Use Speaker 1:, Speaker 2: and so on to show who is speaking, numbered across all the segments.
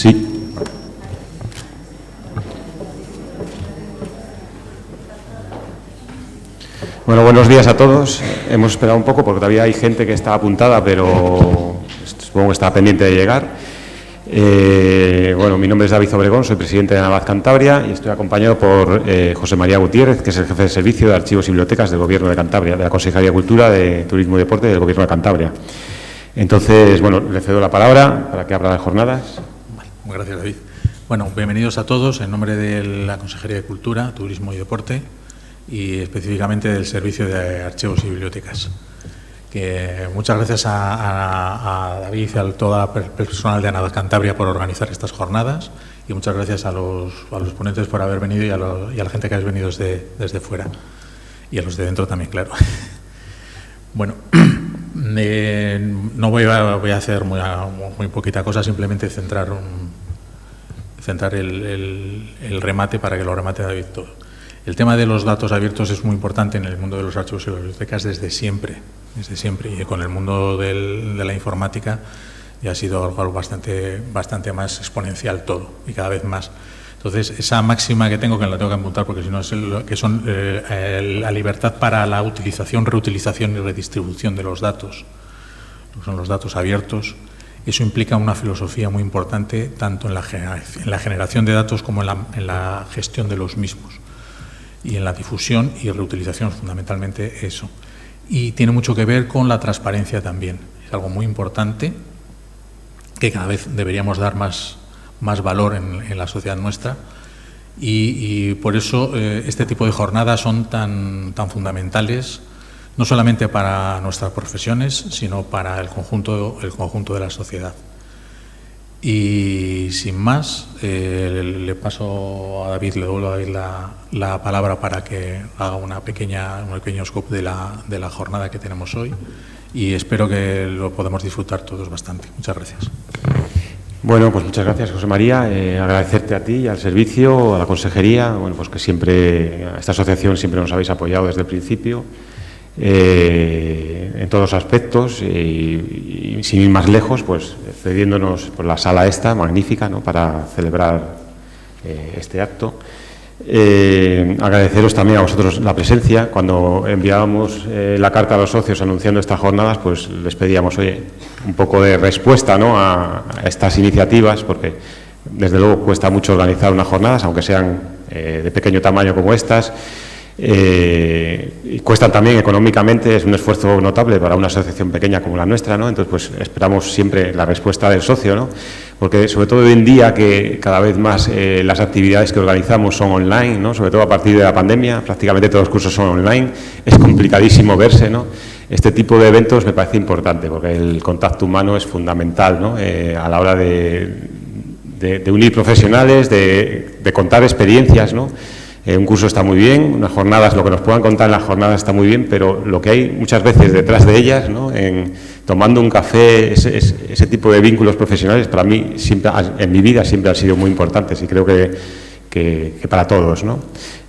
Speaker 1: Sí. Bueno, buenos días a todos. Hemos esperado un poco porque todavía hay gente que está apuntada, pero supongo que está pendiente de llegar. Bueno, mi nombre es David Obregón, soy presidente de Anabaz Cantabria y estoy acompañado por José María Gutiérrez, que es el jefe de servicio de Archivos y Bibliotecas del Gobierno de Cantabria, de la Consejería de Cultura, de Turismo y Deporte del Gobierno de Cantabria. Entonces, bueno, le cedo la palabra para que abra las jornadas.
Speaker 2: Vale, gracias, David. Bueno, bienvenidos a todos en nombre de la Consejería de Cultura, Turismo y Deporte y específicamente del Servicio de Archivos y Bibliotecas. Que muchas gracias a David y a todo el personal de Anabaz Cantabria por organizar estas jornadas y muchas gracias a los ponentes por haber venido y a la gente que ha venido desde fuera y a los de dentro también, claro. Bueno, no voy a hacer muy poquita cosa, simplemente centrar el remate para que lo remate David todo. El tema de los datos abiertos es muy importante en el mundo de los archivos y las bibliotecas desde siempre, y con el mundo de la informática ya ha sido algo bastante más exponencial todo y cada vez más. Entonces, esa máxima que tengo, que la tengo que apuntar porque si no es la libertad para la utilización, reutilización y redistribución de los datos, son los datos abiertos. Eso implica una filosofía muy importante tanto en la generación de datos como en la gestión de los mismos. Y en la difusión y reutilización, fundamentalmente eso. Y tiene mucho que ver con la transparencia también. Es algo muy importante que cada vez deberíamos dar más valor en la sociedad nuestra y por eso este tipo de jornadas son tan fundamentales, no solamente para nuestras profesiones, sino para el conjunto de la sociedad. Y sin más, le paso a David, le devuelvo a David la palabra para que haga un pequeño scope de la jornada que tenemos hoy y espero que lo podamos disfrutar todos bastante. Muchas gracias.
Speaker 1: Bueno, pues muchas gracias, José María. Agradecerte a ti y al servicio, a la consejería, bueno, pues que siempre, a esta asociación siempre nos habéis apoyado desde el principio. En todos los aspectos y sin ir más lejos, pues cediéndonos por la sala esta magnífica, ¿no?, para celebrar este acto. Agradeceros también a vosotros la presencia. Cuando enviábamos la carta a los socios anunciando estas jornadas, pues les pedíamos, oye, un poco de respuesta, ¿no?, a estas iniciativas, porque desde luego cuesta mucho organizar unas jornadas, aunque sean de pequeño tamaño como estas. Y cuestan también económicamente, es un esfuerzo notable para una asociación pequeña como la nuestra, ¿no? Entonces, pues esperamos siempre la respuesta del socio, ¿no? Porque sobre todo hoy en día que cada vez más las actividades que organizamos son online, ¿no? Sobre todo a partir de la pandemia, prácticamente todos los cursos son online, es complicadísimo verse, ¿no? Este tipo de eventos me parece importante porque el contacto humano es fundamental, ¿no? A la hora de unir profesionales, de contar experiencias, ¿no? Un curso está muy bien, unas jornadas, lo que nos puedan contar en las jornadas está muy bien, pero lo que hay muchas veces detrás de ellas, ¿no?, tomando un café, ese tipo de vínculos profesionales, para mí, siempre, en mi vida, siempre han sido muy importantes y creo que para todos, ¿no?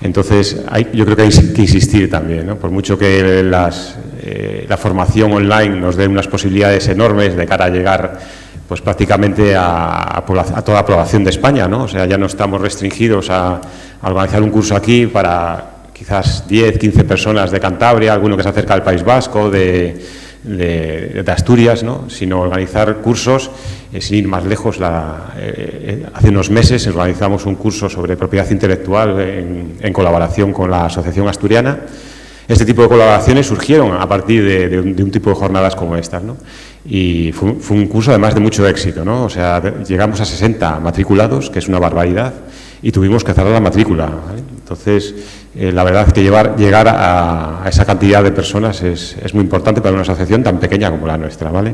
Speaker 1: Entonces, yo creo que hay que insistir también, ¿no? Por mucho que la formación online nos dé unas posibilidades enormes de cara a llegar pues prácticamente a toda la población de España, ¿no? O sea, ya no estamos restringidos a organizar un curso aquí para quizás 10, 15 personas de Cantabria, alguno que se acerca al País Vasco, de Asturias, ¿no?, sino organizar cursos, sin ir más lejos. Hace unos meses organizamos un curso sobre propiedad intelectual en colaboración con la Asociación Asturiana. Este tipo de colaboraciones surgieron a partir de un tipo de jornadas como estas, ¿no? Y fue un curso además de mucho éxito, ¿no? O sea, llegamos a 60 matriculados, que es una barbaridad, y tuvimos que cerrar la matrícula, ¿vale? Entonces, la verdad es que llegar a esa cantidad de personas es muy importante para una asociación tan pequeña como la nuestra, ¿vale?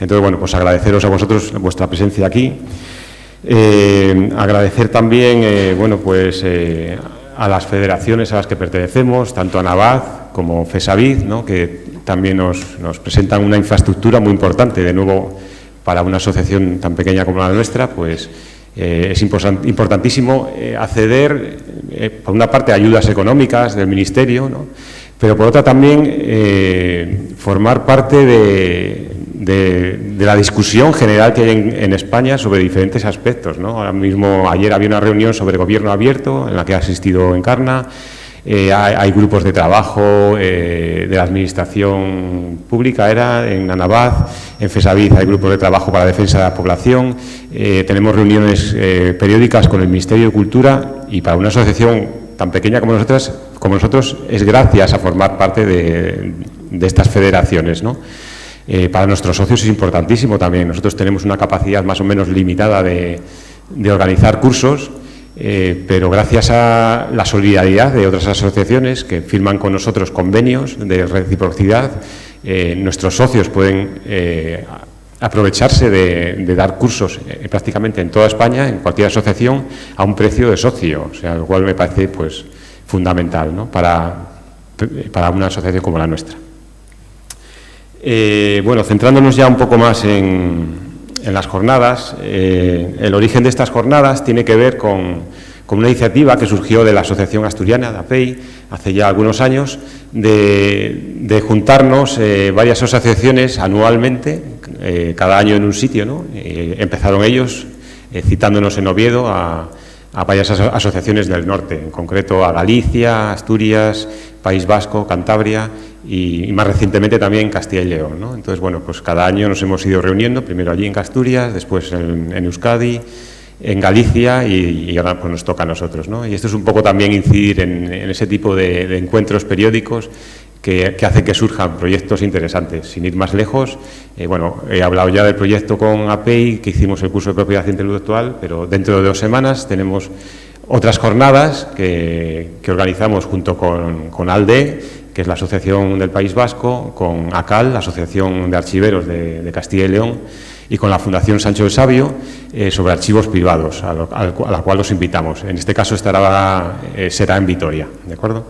Speaker 1: Entonces, bueno, pues agradeceros a vosotros vuestra presencia aquí. Agradecer también, bueno, pues a las federaciones a las que pertenecemos, tanto a Anabaz como FESAVID, ¿no?, que también nos presentan una infraestructura muy importante. De nuevo, para una asociación tan pequeña como la nuestra, pues es importantísimo acceder, por una parte, a ayudas económicas del Ministerio, ¿no?, pero por otra también formar parte de la discusión general que hay en España sobre diferentes aspectos, ¿no? Ahora mismo, ayer había una reunión sobre gobierno abierto en la que ha asistido Encarna. Hay grupos de trabajo de la administración pública, en Anabaz, en FESAVIZ hay grupos de trabajo para la defensa de la población, tenemos reuniones periódicas con el Ministerio de Cultura, y para una asociación tan pequeña como nosotros es gracias a formar parte de estas federaciones, ¿no? Para nuestros socios es importantísimo también. Nosotros tenemos una capacidad más o menos limitada de organizar cursos, pero gracias a la solidaridad de otras asociaciones que firman con nosotros convenios de reciprocidad, nuestros socios pueden aprovecharse de dar cursos prácticamente en toda España, en cualquier asociación, a un precio de socio, o sea, lo cual me parece pues fundamental, ¿no? para una asociación como la nuestra. Bueno, centrándonos ya un poco más en las jornadas, el origen de estas jornadas tiene que ver con una iniciativa que surgió de la Asociación Asturiana, de APEI, hace ya algunos años, de juntarnos varias asociaciones anualmente, cada año en un sitio, ¿no? Empezaron ellos citándonos en Oviedo a varias asociaciones del norte, en concreto a Galicia, Asturias, País Vasco, Cantabria y más recientemente también Castilla y León, ¿no? Entonces, bueno, pues cada año nos hemos ido reuniendo, primero allí en Asturias, después en Euskadi, en Galicia y ahora pues nos toca a nosotros, ¿no? Y esto es un poco también incidir en ese tipo de encuentros periódicos que hace que surjan proyectos interesantes. Sin ir más lejos, bueno, he hablado ya del proyecto con APEI, que hicimos el curso de propiedad intelectual, pero dentro de 2 semanas tenemos otras jornadas que organizamos junto con ALDE, que es la Asociación del País Vasco, con ACAL, la Asociación de Archiveros de Castilla y León, y con la Fundación Sancho el Sabio, sobre archivos privados, a la cual los invitamos. En este caso será en Vitoria, ¿de acuerdo?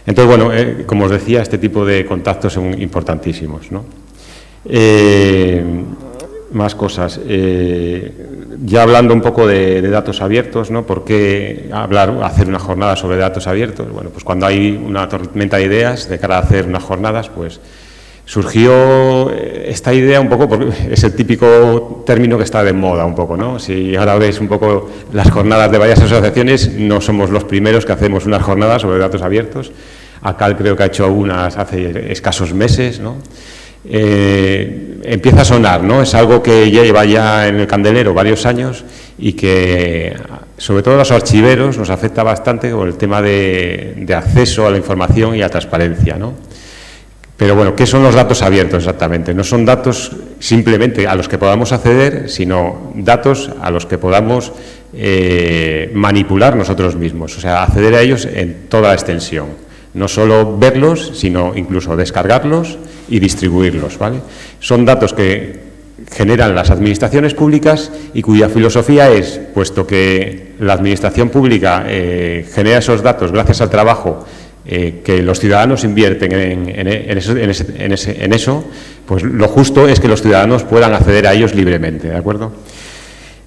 Speaker 1: Entonces, bueno, como os decía, este tipo de contactos son importantísimos, ¿no? Más cosas. Ya hablando un poco de datos abiertos, ¿no? ¿Por qué hacer una jornada sobre datos abiertos? Bueno, pues cuando hay una tormenta de ideas de cara a hacer unas jornadas, pues surgió esta idea un poco, porque es el típico término que está de moda un poco, ¿no? Si ahora ves un poco las jornadas de varias asociaciones, no somos los primeros que hacemos unas jornadas sobre datos abiertos. ACAL creo que ha hecho unas hace escasos meses, ¿no? Empieza a sonar, ¿no? Es algo que lleva ya en el candelero varios años y que, sobre todo a los archiveros, nos afecta bastante con el tema de acceso a la información y a transparencia, ¿no? Pero bueno, ¿qué son los datos abiertos exactamente? No son datos simplemente a los que podamos acceder, sino datos a los que podamos manipular nosotros mismos, o sea, acceder a ellos en toda la extensión. No solo verlos, sino incluso descargarlos y distribuirlos, ¿vale? Son datos que generan las administraciones públicas y cuya filosofía es, puesto que la administración pública genera esos datos gracias al trabajo que los ciudadanos invierten en eso, pues lo justo es que los ciudadanos puedan acceder a ellos libremente, ¿de acuerdo?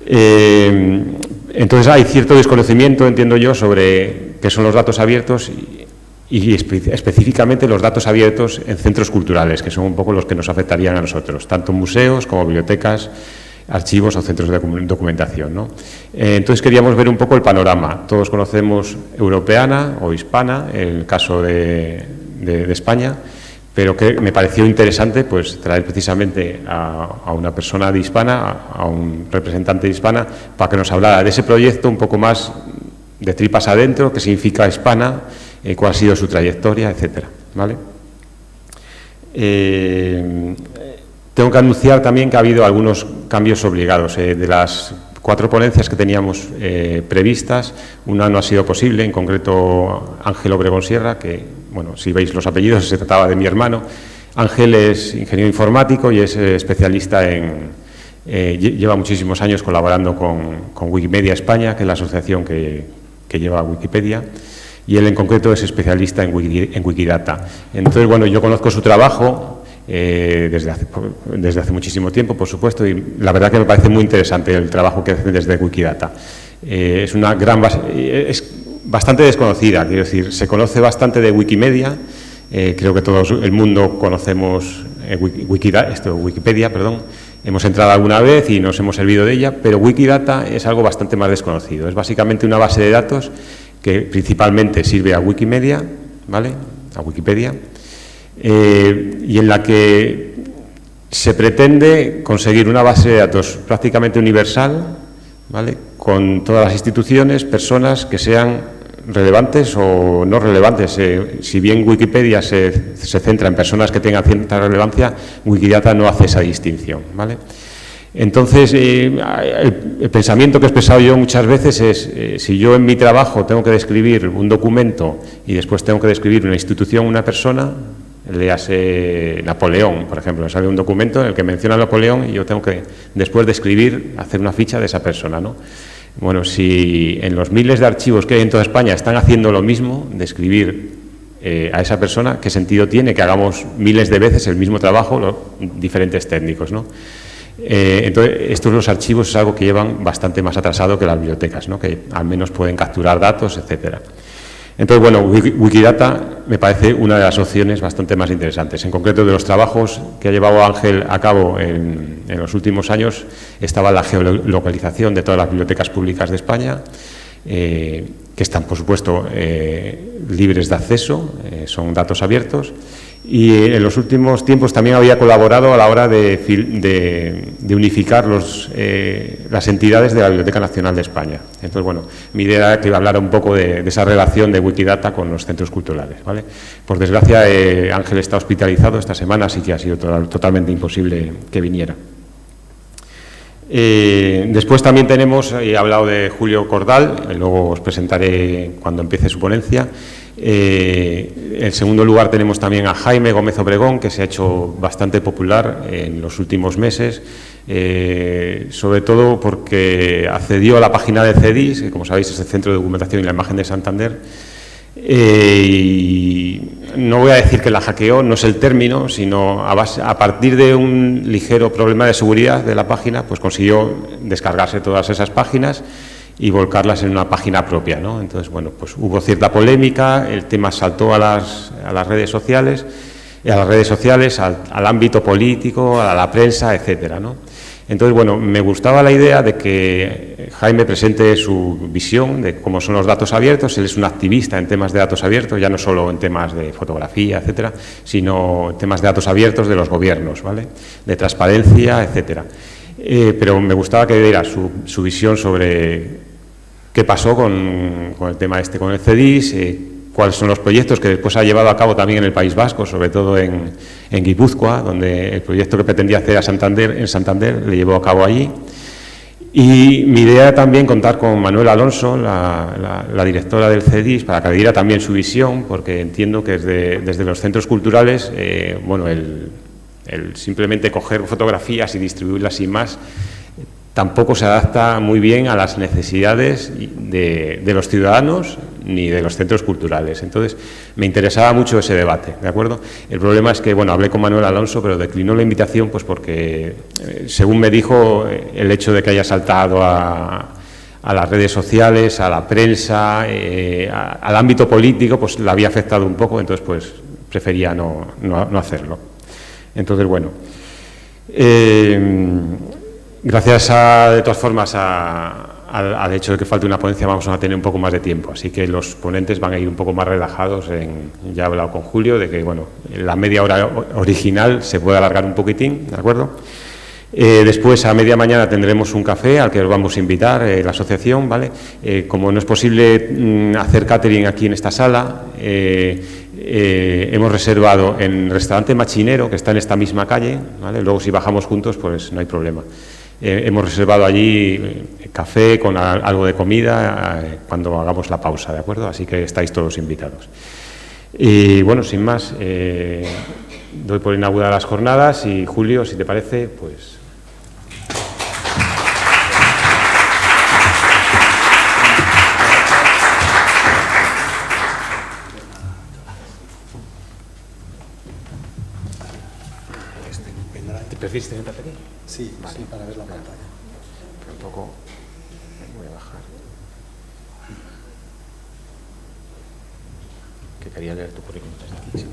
Speaker 1: Entonces hay cierto desconocimiento, entiendo yo, sobre qué son los datos abiertos y específicamente los datos abiertos en centros culturales, que son un poco los que nos afectarían a nosotros, tanto museos como bibliotecas, archivos o centros de documentación, ¿no? Entonces queríamos ver un poco el panorama. Todos conocemos Europeana o Hispana, el caso de España, pero que me pareció interesante pues traer precisamente a una persona de Hispana, a un representante de Hispana, para que nos hablara de ese proyecto un poco más de tripas adentro, qué significa Hispana, cuál ha sido su trayectoria, etcétera, ¿vale? Tengo que anunciar también que ha habido algunos cambios obligados. De las 4 ponencias que teníamos previstas, una no ha sido posible, en concreto Ángel Obregón Sierra, que, bueno, si veis los apellidos, se trataba de mi hermano. Ángel es ingeniero informático y es especialista lleva muchísimos años colaborando con Wikimedia España, que es la asociación que lleva Wikipedia, y él en concreto es especialista en Wikidata. Entonces, bueno, yo conozco su trabajo desde hace muchísimo tiempo, por supuesto, y la verdad que me parece muy interesante el trabajo que hacen desde Wikidata. Es una gran base, es bastante desconocida, quiero decir, se conoce bastante de Wikimedia, creo que todo el mundo conocemos Wikipedia, perdón, Hemos entrado alguna vez y nos hemos servido de ella, pero Wikidata es algo bastante más desconocido. Es básicamente una base de datos que principalmente sirve a Wikimedia, ¿vale?, a Wikipedia, y en la que se pretende conseguir una base de datos prácticamente universal, ¿vale?, con todas las instituciones, personas que sean relevantes o no relevantes. Si bien Wikipedia se centra en personas que tengan cierta relevancia, Wikidata no hace esa distinción, ¿vale? Entonces, el pensamiento que he expresado yo muchas veces es, si yo en mi trabajo tengo que describir un documento y después tengo que describir una institución, una persona, léase Napoleón, por ejemplo, me sale un documento en el que menciona a Napoleón y yo tengo que después describir, hacer una ficha de esa persona, ¿no? Bueno, si en los miles de archivos que hay en toda España están haciendo lo mismo, describir a esa persona, ¿qué sentido tiene que hagamos miles de veces el mismo trabajo, los diferentes técnicos, ¿no? Entonces, estos los archivos es algo que llevan bastante más atrasado que las bibliotecas, ¿no?, que al menos pueden capturar datos, etcétera. Entonces, bueno, Wikidata me parece una de las opciones bastante más interesantes. En concreto, de los trabajos que ha llevado Ángel a cabo en los últimos años, estaba la geolocalización de todas las bibliotecas públicas de España, que están, por supuesto, libres de acceso, son datos abiertos. Y en los últimos tiempos también había colaborado a la hora de unificar las entidades de la Biblioteca Nacional de España. Entonces, bueno, mi idea era que iba a hablar un poco de esa relación de Wikidata con los centros culturales, ¿vale? Por desgracia, Ángel está hospitalizado esta semana, así que ha sido totalmente imposible que viniera. Después también tenemos, he hablado de Julio Cordal, luego os presentaré cuando empiece su ponencia. En segundo lugar tenemos también a Jaime Gómez Obregón, que se ha hecho bastante popular en los últimos meses, sobre todo porque accedió a la página de CEDIS, que como sabéis es el Centro de Documentación y la Imagen de Santander, y no voy a decir que la hackeó, no es el término, sino a partir de un ligero problema de seguridad de la página, pues consiguió descargarse todas esas páginas y volcarlas en una página propia, ¿no? Entonces, bueno, pues hubo cierta polémica, el tema saltó a las redes sociales, al ámbito político, a la prensa, etcétera, ¿no? Entonces, bueno, me gustaba la idea de que Jaime presente su visión de cómo son los datos abiertos. Él es un activista en temas de datos abiertos, ya no solo en temas de fotografía, etcétera, sino en temas de datos abiertos de los gobiernos, ¿vale?, de transparencia, etcétera. Pero me gustaba que diera su visión sobre qué pasó con el tema con el CEDIS, cuáles son los proyectos que después ha llevado a cabo también en el País Vasco, sobre todo en Guipúzcoa, donde el proyecto que pretendía hacer en Santander le llevó a cabo allí. Y mi idea era también contar con Manuel Alonso, la directora del CEDIS, para que diera también su visión, porque entiendo que desde los centros culturales, bueno, el simplemente coger fotografías y distribuirlas sin más, tampoco se adapta muy bien a las necesidades de los ciudadanos ni de los centros culturales. Entonces, me interesaba mucho ese debate, ¿de acuerdo? El problema es que, bueno, hablé con Manuel Alonso, pero declinó la invitación, pues porque, según me dijo, el hecho de que haya saltado a las redes sociales, a la prensa, al ámbito político, pues le había afectado un poco, entonces, pues, prefería no hacerlo. Entonces, bueno, gracias de todas formas al hecho de que falte una ponencia, vamos a tener un poco más de tiempo, así que los ponentes van a ir un poco más relajados. Ya he hablado con Julio de que, bueno, la media hora original se puede alargar un poquitín, ¿de acuerdo? Después, a media mañana, tendremos un café al que os vamos a invitar, la asociación, ¿vale? Como no es posible hacer catering aquí en esta sala, hemos reservado en el restaurante Machinero, que está en esta misma calle, ¿vale? Luego, si bajamos juntos, pues no hay problema. Hemos reservado allí café con algo de comida cuando hagamos la pausa, ¿de acuerdo? Así que estáis todos invitados. Y bueno, sin más, doy por inauguradas las jornadas y Julio, si te parece, pues... ¿Te prefieres tener aquí?
Speaker 3: Sí, vale. Sí, para ver la pantalla.
Speaker 1: Pero un poco... Voy a bajar. Que quería leer tu currículum desde aquí. ¿Sí?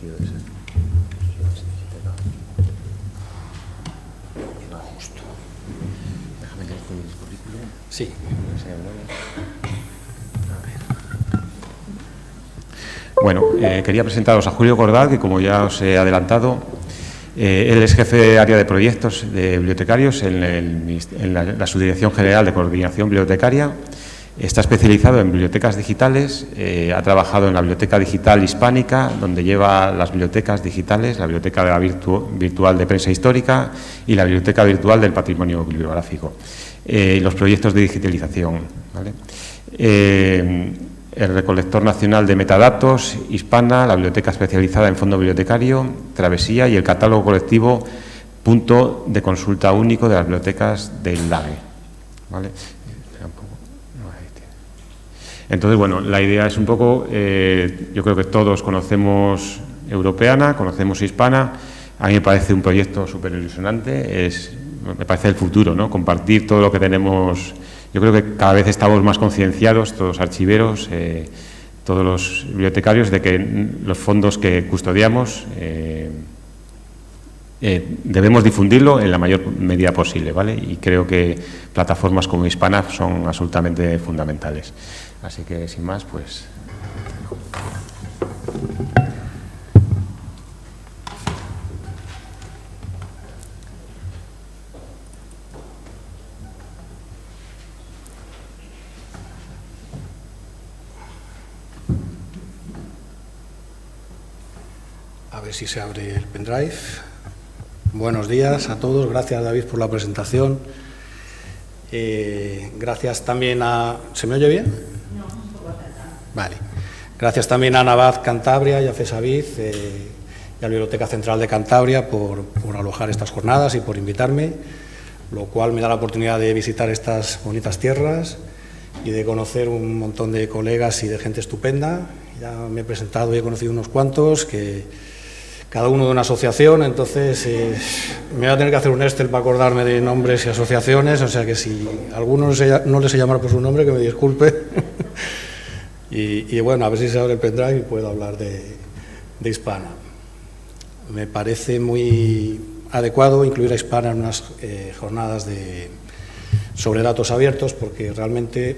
Speaker 3: parecido ese. Justo. Déjame que esté el currículum. Sí.
Speaker 1: Bueno, quería presentaros a Julio Cordal, que como ya os he adelantado, él es jefe de área de proyectos de bibliotecarios en la Subdirección General de Coordinación Bibliotecaria. Está especializado en bibliotecas digitales, ha trabajado en la Biblioteca Digital Hispánica, donde lleva las bibliotecas digitales, la Biblioteca Virtual de Prensa Histórica y la Biblioteca Virtual del Patrimonio Bibliográfico, los proyectos de digitalización, ¿vale? El Recolector Nacional de Metadatos, Hispana, la Biblioteca Especializada en Fondo Bibliotecario, Travesía y el Catálogo Colectivo, punto de consulta único de las bibliotecas del LAGE, ¿vale? Entonces, bueno, la idea es un poco, yo creo que todos conocemos Europeana, conocemos Hispana. A mí me parece un proyecto súper ilusionante, me parece el futuro, ¿no? Compartir todo lo que tenemos. Yo creo que cada vez estamos más concienciados, todos los archiveros, todos los bibliotecarios, de que los fondos que custodiamos debemos difundirlo en la mayor medida posible, ¿vale? Y creo que plataformas como Hispana son absolutamente fundamentales. Así que, sin más, pues...
Speaker 3: A ver si se abre el pendrive. Buenos días a todos. Gracias, David, por la presentación. Gracias también a... ¿Se me oye bien? No, vale. Gracias también a Navad Cantabria y a FESAVIZ y a la Biblioteca Central de Cantabria por alojar estas jornadas y por invitarme, lo cual me da la oportunidad de visitar estas bonitas tierras y de conocer un montón de colegas y de gente estupenda. Ya me he presentado y he conocido unos cuantos, que cada uno de una asociación, entonces me voy a tener que hacer un Excel para acordarme de nombres y asociaciones, o sea que si alguno no les sé llamar por su nombre, que me disculpe. y bueno, a ver si se abre el pendrive y puedo hablar de Hispana. Me parece muy adecuado incluir a Hispana en unas jornadas sobre datos abiertos, porque realmente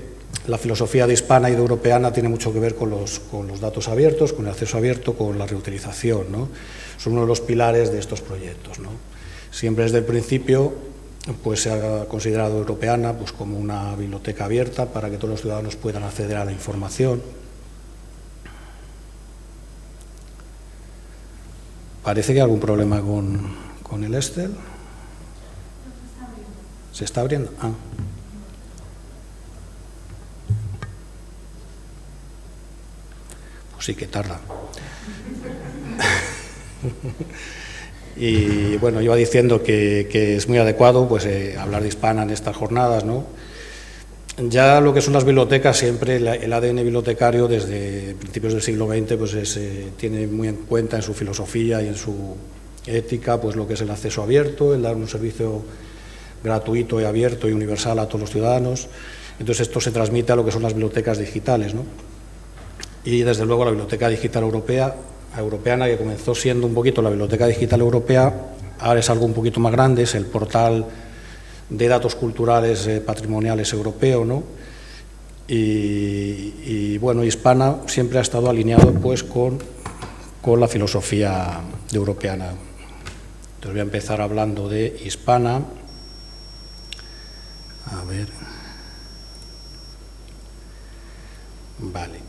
Speaker 3: la filosofía de Hispana y de Europeana tiene mucho que ver con los datos abiertos, con el acceso abierto, con la reutilización, ¿no? Son uno de los pilares de estos proyectos, ¿no? Siempre desde el principio pues se ha considerado Europeana pues como una biblioteca abierta para que todos los ciudadanos puedan acceder a la información. Parece que hay algún problema con el Excel. ¿Se está abriendo? Ah. Pues sí que tarda. Y bueno, iba diciendo que es muy adecuado pues hablar de Hispana en estas jornadas, ¿no? Ya lo que son las bibliotecas, siempre el ADN bibliotecario desde principios del siglo XX pues tiene muy en cuenta en su filosofía y en su ética pues lo que es el acceso abierto, el dar un servicio gratuito y abierto y universal a todos los ciudadanos. Entonces esto se transmite a lo que son las bibliotecas digitales, ¿no? Y desde luego la Biblioteca Digital Europeana, que comenzó siendo un poquito la Biblioteca Digital Europea, ahora es algo un poquito más grande, es el portal de datos culturales patrimoniales europeo, ¿no? Y bueno, Hispana siempre ha estado alineado pues con la filosofía de Europeana. Entonces voy a empezar hablando de Hispana. A ver. Vale.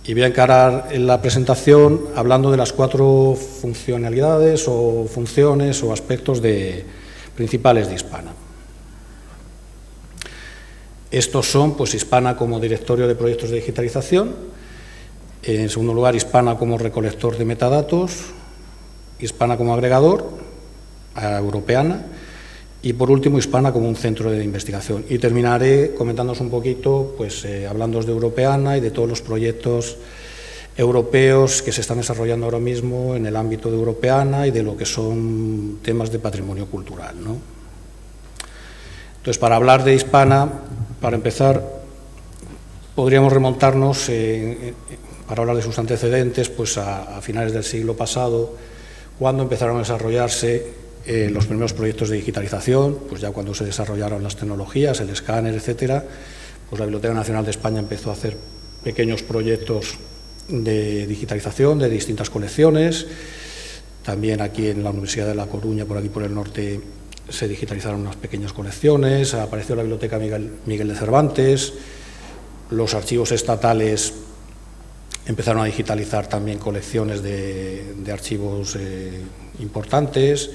Speaker 3: Y voy a encarar en la presentación hablando de las 4 funcionalidades o funciones o aspectos principales de Hispana. Estos son pues Hispana como directorio de proyectos de digitalización, en segundo lugar Hispana como recolector de metadatos, Hispana como agregador, a Europeana, y por último Hispana como un centro de investigación. Y terminaré comentándoos un poquito, pues hablándoos de Europeana y de todos los proyectos europeos que se están desarrollando ahora mismo en el ámbito de Europeana y de lo que son temas de patrimonio cultural, ¿no? Entonces, para hablar de Hispana, para empezar, podríamos remontarnos para hablar de sus antecedentes, pues a finales del siglo pasado, cuando empezaron a desarrollarse los primeros proyectos de digitalización, pues ya cuando se desarrollaron las tecnologías, el escáner, etcétera, pues la Biblioteca Nacional de España empezó a hacer pequeños proyectos de digitalización de distintas colecciones. También aquí en la Universidad de La Coruña, por aquí por el norte, se digitalizaron unas pequeñas colecciones. Apareció la Biblioteca Miguel de Cervantes. Los archivos estatales empezaron a digitalizar también colecciones de archivos importantes.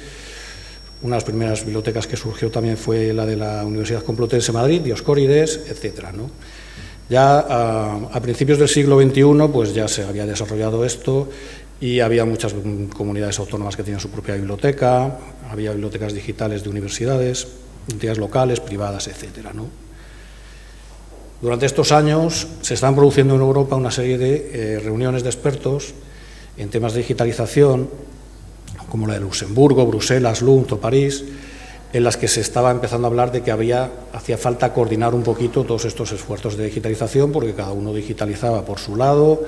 Speaker 3: Una de las primeras bibliotecas que surgió también fue la de la Universidad Complutense de Madrid, Dioscórides, etcétera, ¿no? Ya a principios del siglo XXI pues ya se había desarrollado esto y había muchas comunidades autónomas que tenían su propia biblioteca, había bibliotecas digitales de universidades, entidades locales, privadas, etcétera, ¿no? Durante estos años se están produciendo en Europa una serie de reuniones de expertos en temas de digitalización, como la de Luxemburgo, Bruselas, Lund o París, en las que se estaba empezando a hablar de que hacía falta coordinar un poquito todos estos esfuerzos de digitalización, porque cada uno digitalizaba por su lado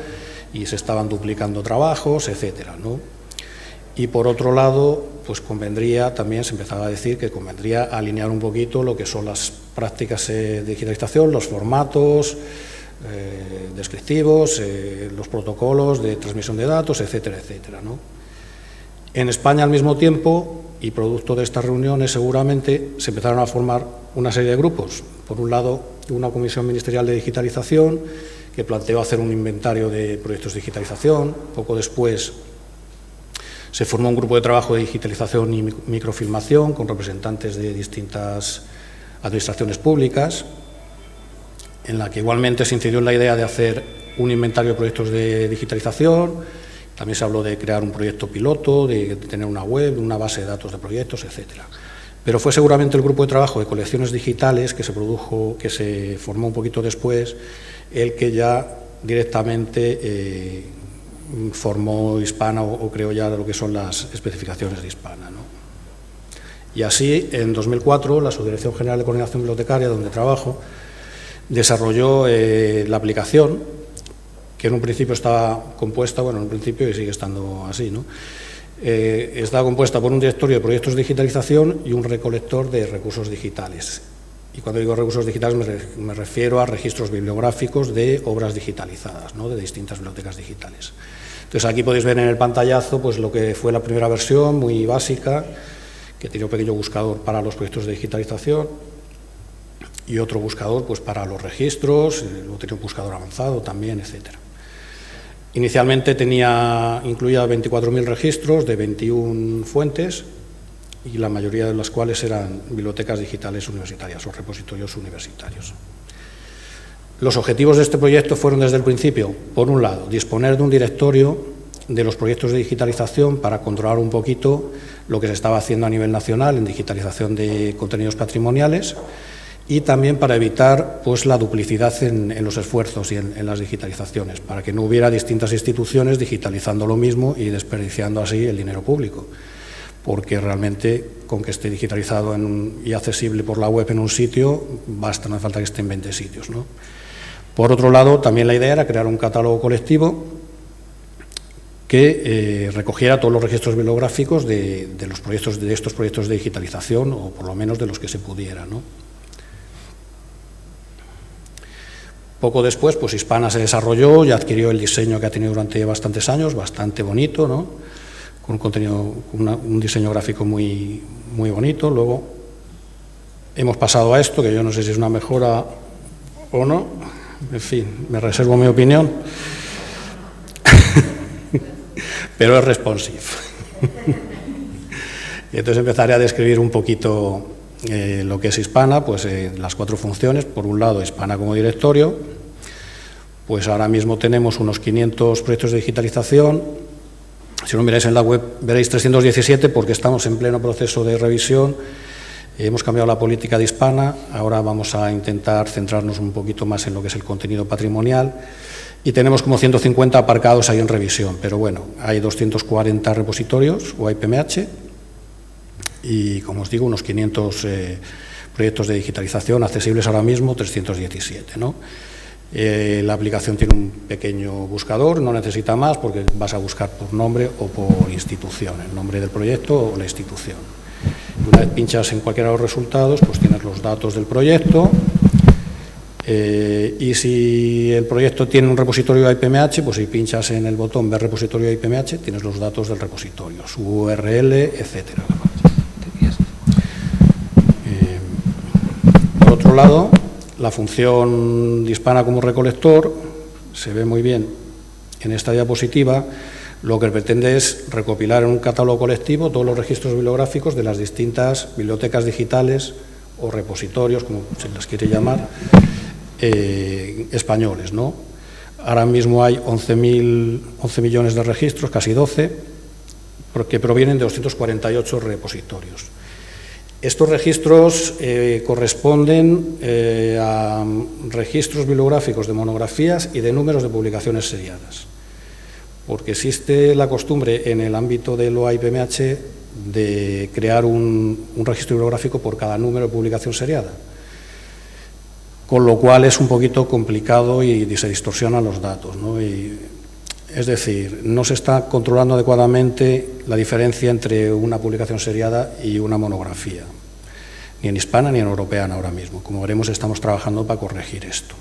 Speaker 3: y se estaban duplicando trabajos, etcétera, ¿no? Y por otro lado, pues convendría, también se empezaba a decir que convendría alinear un poquito lo que son las prácticas de digitalización, los formatos descriptivos, los protocolos de transmisión de datos, etcétera, etcétera, ¿no? En España, al mismo tiempo, y producto de estas reuniones, seguramente se empezaron a formar una serie de grupos. Por un lado, una comisión ministerial de digitalización que planteó hacer un inventario de proyectos de digitalización. Poco después se formó un grupo de trabajo de digitalización y microfilmación con representantes de distintas administraciones públicas, en la que igualmente se incidió en la idea de hacer un inventario de proyectos de digitalización. También se habló de crear un proyecto piloto, de tener una web, una base de datos de proyectos, etcétera. Pero fue seguramente el grupo de trabajo de colecciones digitales que se formó un poquito después, el que ya directamente formó Hispana o creó ya lo que son las especificaciones de Hispana, ¿no? Y así, en 2004, la Subdirección General de Coordinación Bibliotecaria, donde trabajo, desarrolló la aplicación, que en un principio estaba compuesta, bueno, en un principio y sigue estando así, ¿no? Estaba compuesta por un directorio de proyectos de digitalización y un recolector de recursos digitales. Y cuando digo recursos digitales me refiero a registros bibliográficos de obras digitalizadas, ¿no? De distintas bibliotecas digitales. Entonces aquí podéis ver en el pantallazo pues lo que fue la primera versión, muy básica, que tenía un pequeño buscador para los proyectos de digitalización y otro buscador pues para los registros, luego tenía un buscador avanzado también, etcétera. Inicialmente incluía 24.000 registros de 21 fuentes y la mayoría de las cuales eran bibliotecas digitales universitarias o repositorios universitarios. Los objetivos de este proyecto fueron desde el principio, por un lado, disponer de un directorio de los proyectos de digitalización para controlar un poquito lo que se estaba haciendo a nivel nacional en digitalización de contenidos patrimoniales y también para evitar pues, la duplicidad en los esfuerzos y en las digitalizaciones, para que no hubiera distintas instituciones digitalizando lo mismo y desperdiciando así el dinero público, porque realmente con que esté digitalizado y accesible por la web en un sitio, basta, no hace falta que esté en 20 sitios, ¿no? Por otro lado, también la idea era crear un catálogo colectivo que recogiera todos los registros bibliográficos de estos proyectos de digitalización, o por lo menos de los que se pudiera, ¿no? Poco después, pues Hispana se desarrolló y adquirió el diseño que ha tenido durante bastantes años, bastante bonito, ¿no? Con un contenido, un diseño gráfico muy, muy bonito. Luego hemos pasado a esto, que yo no sé si es una mejora o no, en fin, me reservo mi opinión, pero es responsive. Y entonces empezaré a describir un poquito lo que es Hispana, pues las 4 funciones. Por un lado, Hispana como directorio, pues ahora mismo tenemos unos 500 proyectos de digitalización. Si lo miráis en la web veréis 317 porque estamos en pleno proceso de revisión. Hemos cambiado la política de Hispana, ahora vamos a intentar centrarnos un poquito más en lo que es el contenido patrimonial y tenemos como 150 aparcados ahí en revisión, pero bueno, hay 240 repositorios o IPMH y, como os digo, unos 500 proyectos de digitalización accesibles ahora mismo, 317, ¿no? La aplicación tiene un pequeño buscador, no necesita más porque vas a buscar por nombre o por institución, el nombre del proyecto o la institución. Y una vez pinchas en cualquiera de los resultados, pues tienes los datos del proyecto. Y si el proyecto tiene un repositorio IPMH, pues si pinchas en el botón Ver repositorio IPMH, tienes los datos del repositorio, su URL, etcétera. Por otro lado, la función de Hispana como recolector se ve muy bien en esta diapositiva. Lo que pretende es recopilar en un catálogo colectivo todos los registros bibliográficos de las distintas bibliotecas digitales o repositorios, como se las quiere llamar, españoles, ¿no? Ahora mismo hay 11 millones de registros, casi 12, que provienen de 248 repositorios. Estos registros corresponden a registros bibliográficos de monografías y de números de publicaciones seriadas, porque existe la costumbre en el ámbito de lo IPMH de crear un registro bibliográfico por cada número de publicación seriada, con lo cual es un poquito complicado y se distorsionan los datos, ¿no? Es decir, no se está controlando adecuadamente la diferencia entre una publicación seriada y una monografía, ni en hispana ni en europeana ahora mismo. Como veremos, estamos trabajando para corregir esto.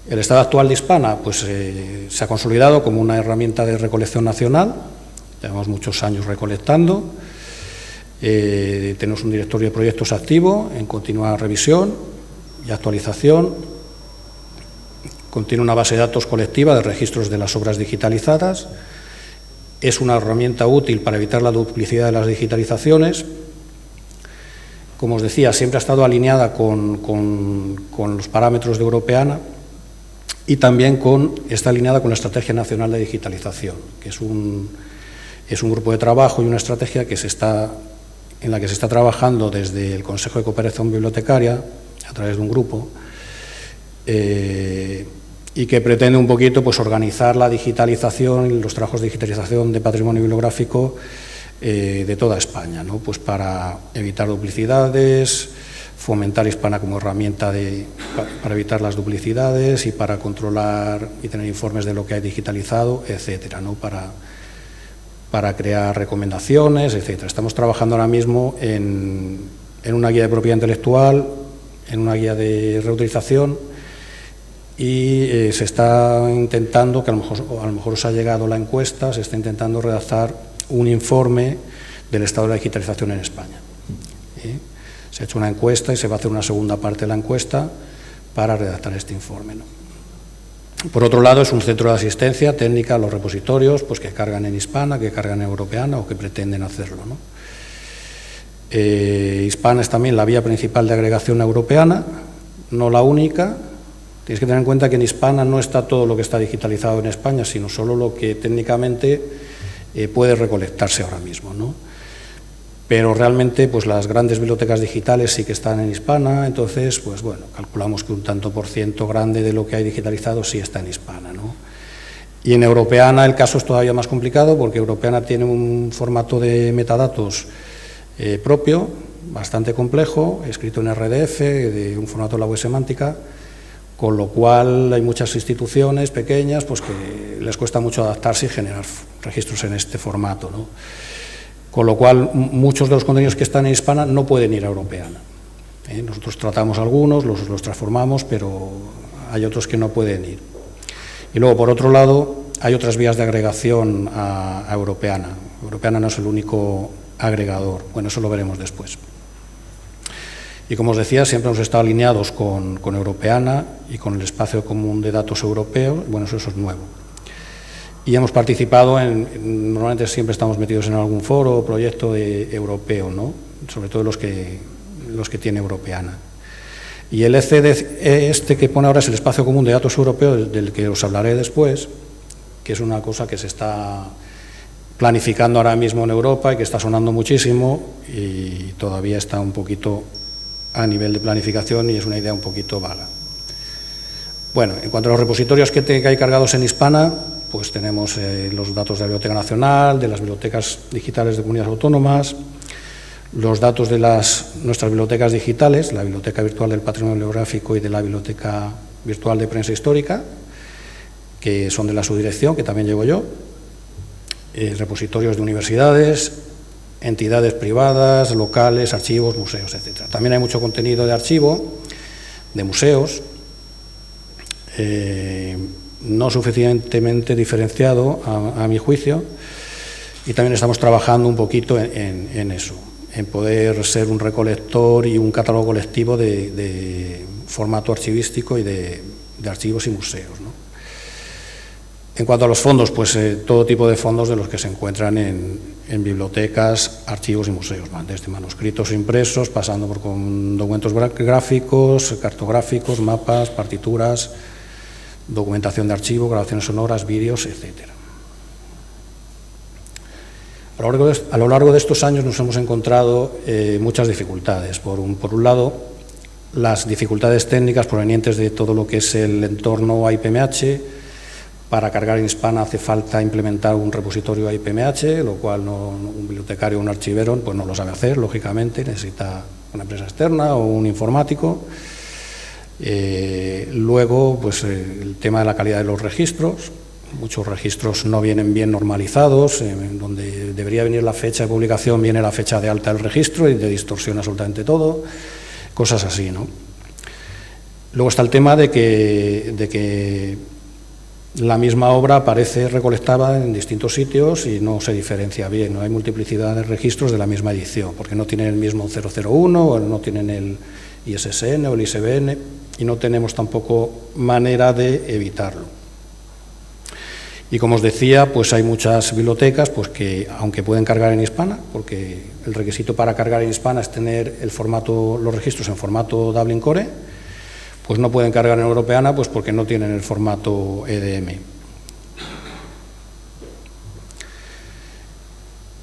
Speaker 3: El estado actual de Hispana pues, se ha consolidado como una herramienta de recolección nacional. Llevamos muchos años recolectando. Tenemos un directorio de proyectos activo en continua revisión y actualización. Contiene una base de datos colectiva de registros de las obras digitalizadas. Es una herramienta útil para evitar la duplicidad de las digitalizaciones. Como os decía, siempre ha estado alineada con los parámetros de Europeana y también está alineada con la Estrategia Nacional de Digitalización, que es un grupo de trabajo y una estrategia en la que se está trabajando desde el Consejo de Cooperación Bibliotecaria, a través de un grupo, y que pretende un poquito pues, organizar la digitalización y los trabajos de digitalización de patrimonio bibliográfico de toda España, ¿no? Pues para evitar duplicidades, fomentar Hispana como herramienta para evitar las duplicidades y para controlar y tener informes de lo que hay digitalizado, etcétera, ¿no? Para crear recomendaciones, etcétera. Estamos trabajando ahora mismo en una guía de propiedad intelectual, en una guía de reutilización, y se está intentando, que a lo mejor os ha llegado la encuesta, se está intentando redactar un informe del estado de la digitalización en España. Se ha hecho una encuesta y se va a hacer una segunda parte de la encuesta para redactar este informe, ¿no? Por otro lado, es un centro de asistencia técnica a los repositorios pues, que cargan en Hispana, que cargan en Europeana o que pretenden hacerlo, ¿no? Hispana es también la vía principal de agregación europeana, no la única. Tienes que tener en cuenta que en Hispana no está todo lo que está digitalizado en España, sino solo lo que técnicamente puede recolectarse ahora mismo, ¿no? Pero realmente pues, las grandes bibliotecas digitales sí que están en Hispana, entonces pues, bueno, calculamos que un tanto por ciento grande de lo que hay digitalizado sí está en Hispana, ¿no? Y en Europeana el caso es todavía más complicado porque Europeana tiene un formato de metadatos propio, bastante complejo, escrito en RDF, de un formato de la web semántica, con lo cual hay muchas instituciones pequeñas pues, que les cuesta mucho adaptarse y generar registros en este formato, ¿no? Con lo cual muchos de los contenidos que están en Hispana no pueden ir a Europeana. Nosotros tratamos algunos, los transformamos, pero hay otros que no pueden ir. Y luego, por otro lado, hay otras vías de agregación a Europeana. Europeana no es el único agregador, bueno, eso lo veremos después. Y como os decía, siempre hemos estado alineados con Europeana y con el espacio común de datos europeo, bueno, eso es nuevo. Y hemos participado normalmente siempre estamos metidos en algún foro o proyecto europeo, ¿no? Sobre todo los que tiene Europeana. Y el ECD que pone ahora es el espacio común de datos europeo, del que os hablaré después, que es una cosa que se está planificando ahora mismo en Europa y que está sonando muchísimo y todavía está un poquito a nivel de planificación y es una idea un poquito vaga. Bueno, en cuanto a los repositorios que hay cargados en Hispana, pues tenemos los datos de la Biblioteca Nacional, de las bibliotecas digitales de comunidades autónomas, los datos de nuestras bibliotecas digitales, la Biblioteca Virtual del Patrimonio Bibliográfico y de la Biblioteca Virtual de Prensa Histórica, que son de la subdirección, que también llevo yo, repositorios de universidades, entidades privadas, locales, archivos, museos, etc. También hay mucho contenido de archivo, de museos, no suficientemente diferenciado a mi juicio, y también estamos trabajando un poquito en eso, en poder ser un recolector y un catálogo colectivo de formato archivístico y de archivos y museos, ¿no? En cuanto a los fondos, pues todo tipo de fondos de los que se encuentran en bibliotecas, archivos y museos, desde manuscritos impresos, pasando por documentos gráficos, cartográficos, mapas, partituras, documentación de archivo, grabaciones sonoras, vídeos, etc. A lo largo de estos años nos hemos encontrado muchas dificultades. Por un lado, las dificultades técnicas provenientes de todo lo que es el entorno AIPMH. Para cargar en Hispana hace falta implementar un repositorio AIPMH, lo cual un bibliotecario o un archivero pues no lo sabe hacer, lógicamente, necesita una empresa externa o un informático. Luego, pues el tema de la calidad de los registros. Muchos registros no vienen bien normalizados, en donde debería venir la fecha de publicación, viene la fecha de alta del registro y te distorsiona absolutamente todo, cosas así, ¿no? Luego está el tema de que la misma obra aparece recolectada en distintos sitios y no se diferencia bien, no hay multiplicidad de registros de la misma edición, porque no tienen el mismo 001 o no tienen el ISSN o el ISBN y no tenemos tampoco manera de evitarlo. Y como os decía, pues hay muchas bibliotecas pues que, aunque pueden cargar en Hispana, porque el requisito para cargar en Hispana es tener los registros en formato Dublin Core, pues no pueden cargar en Europeana pues porque no tienen el formato EDM.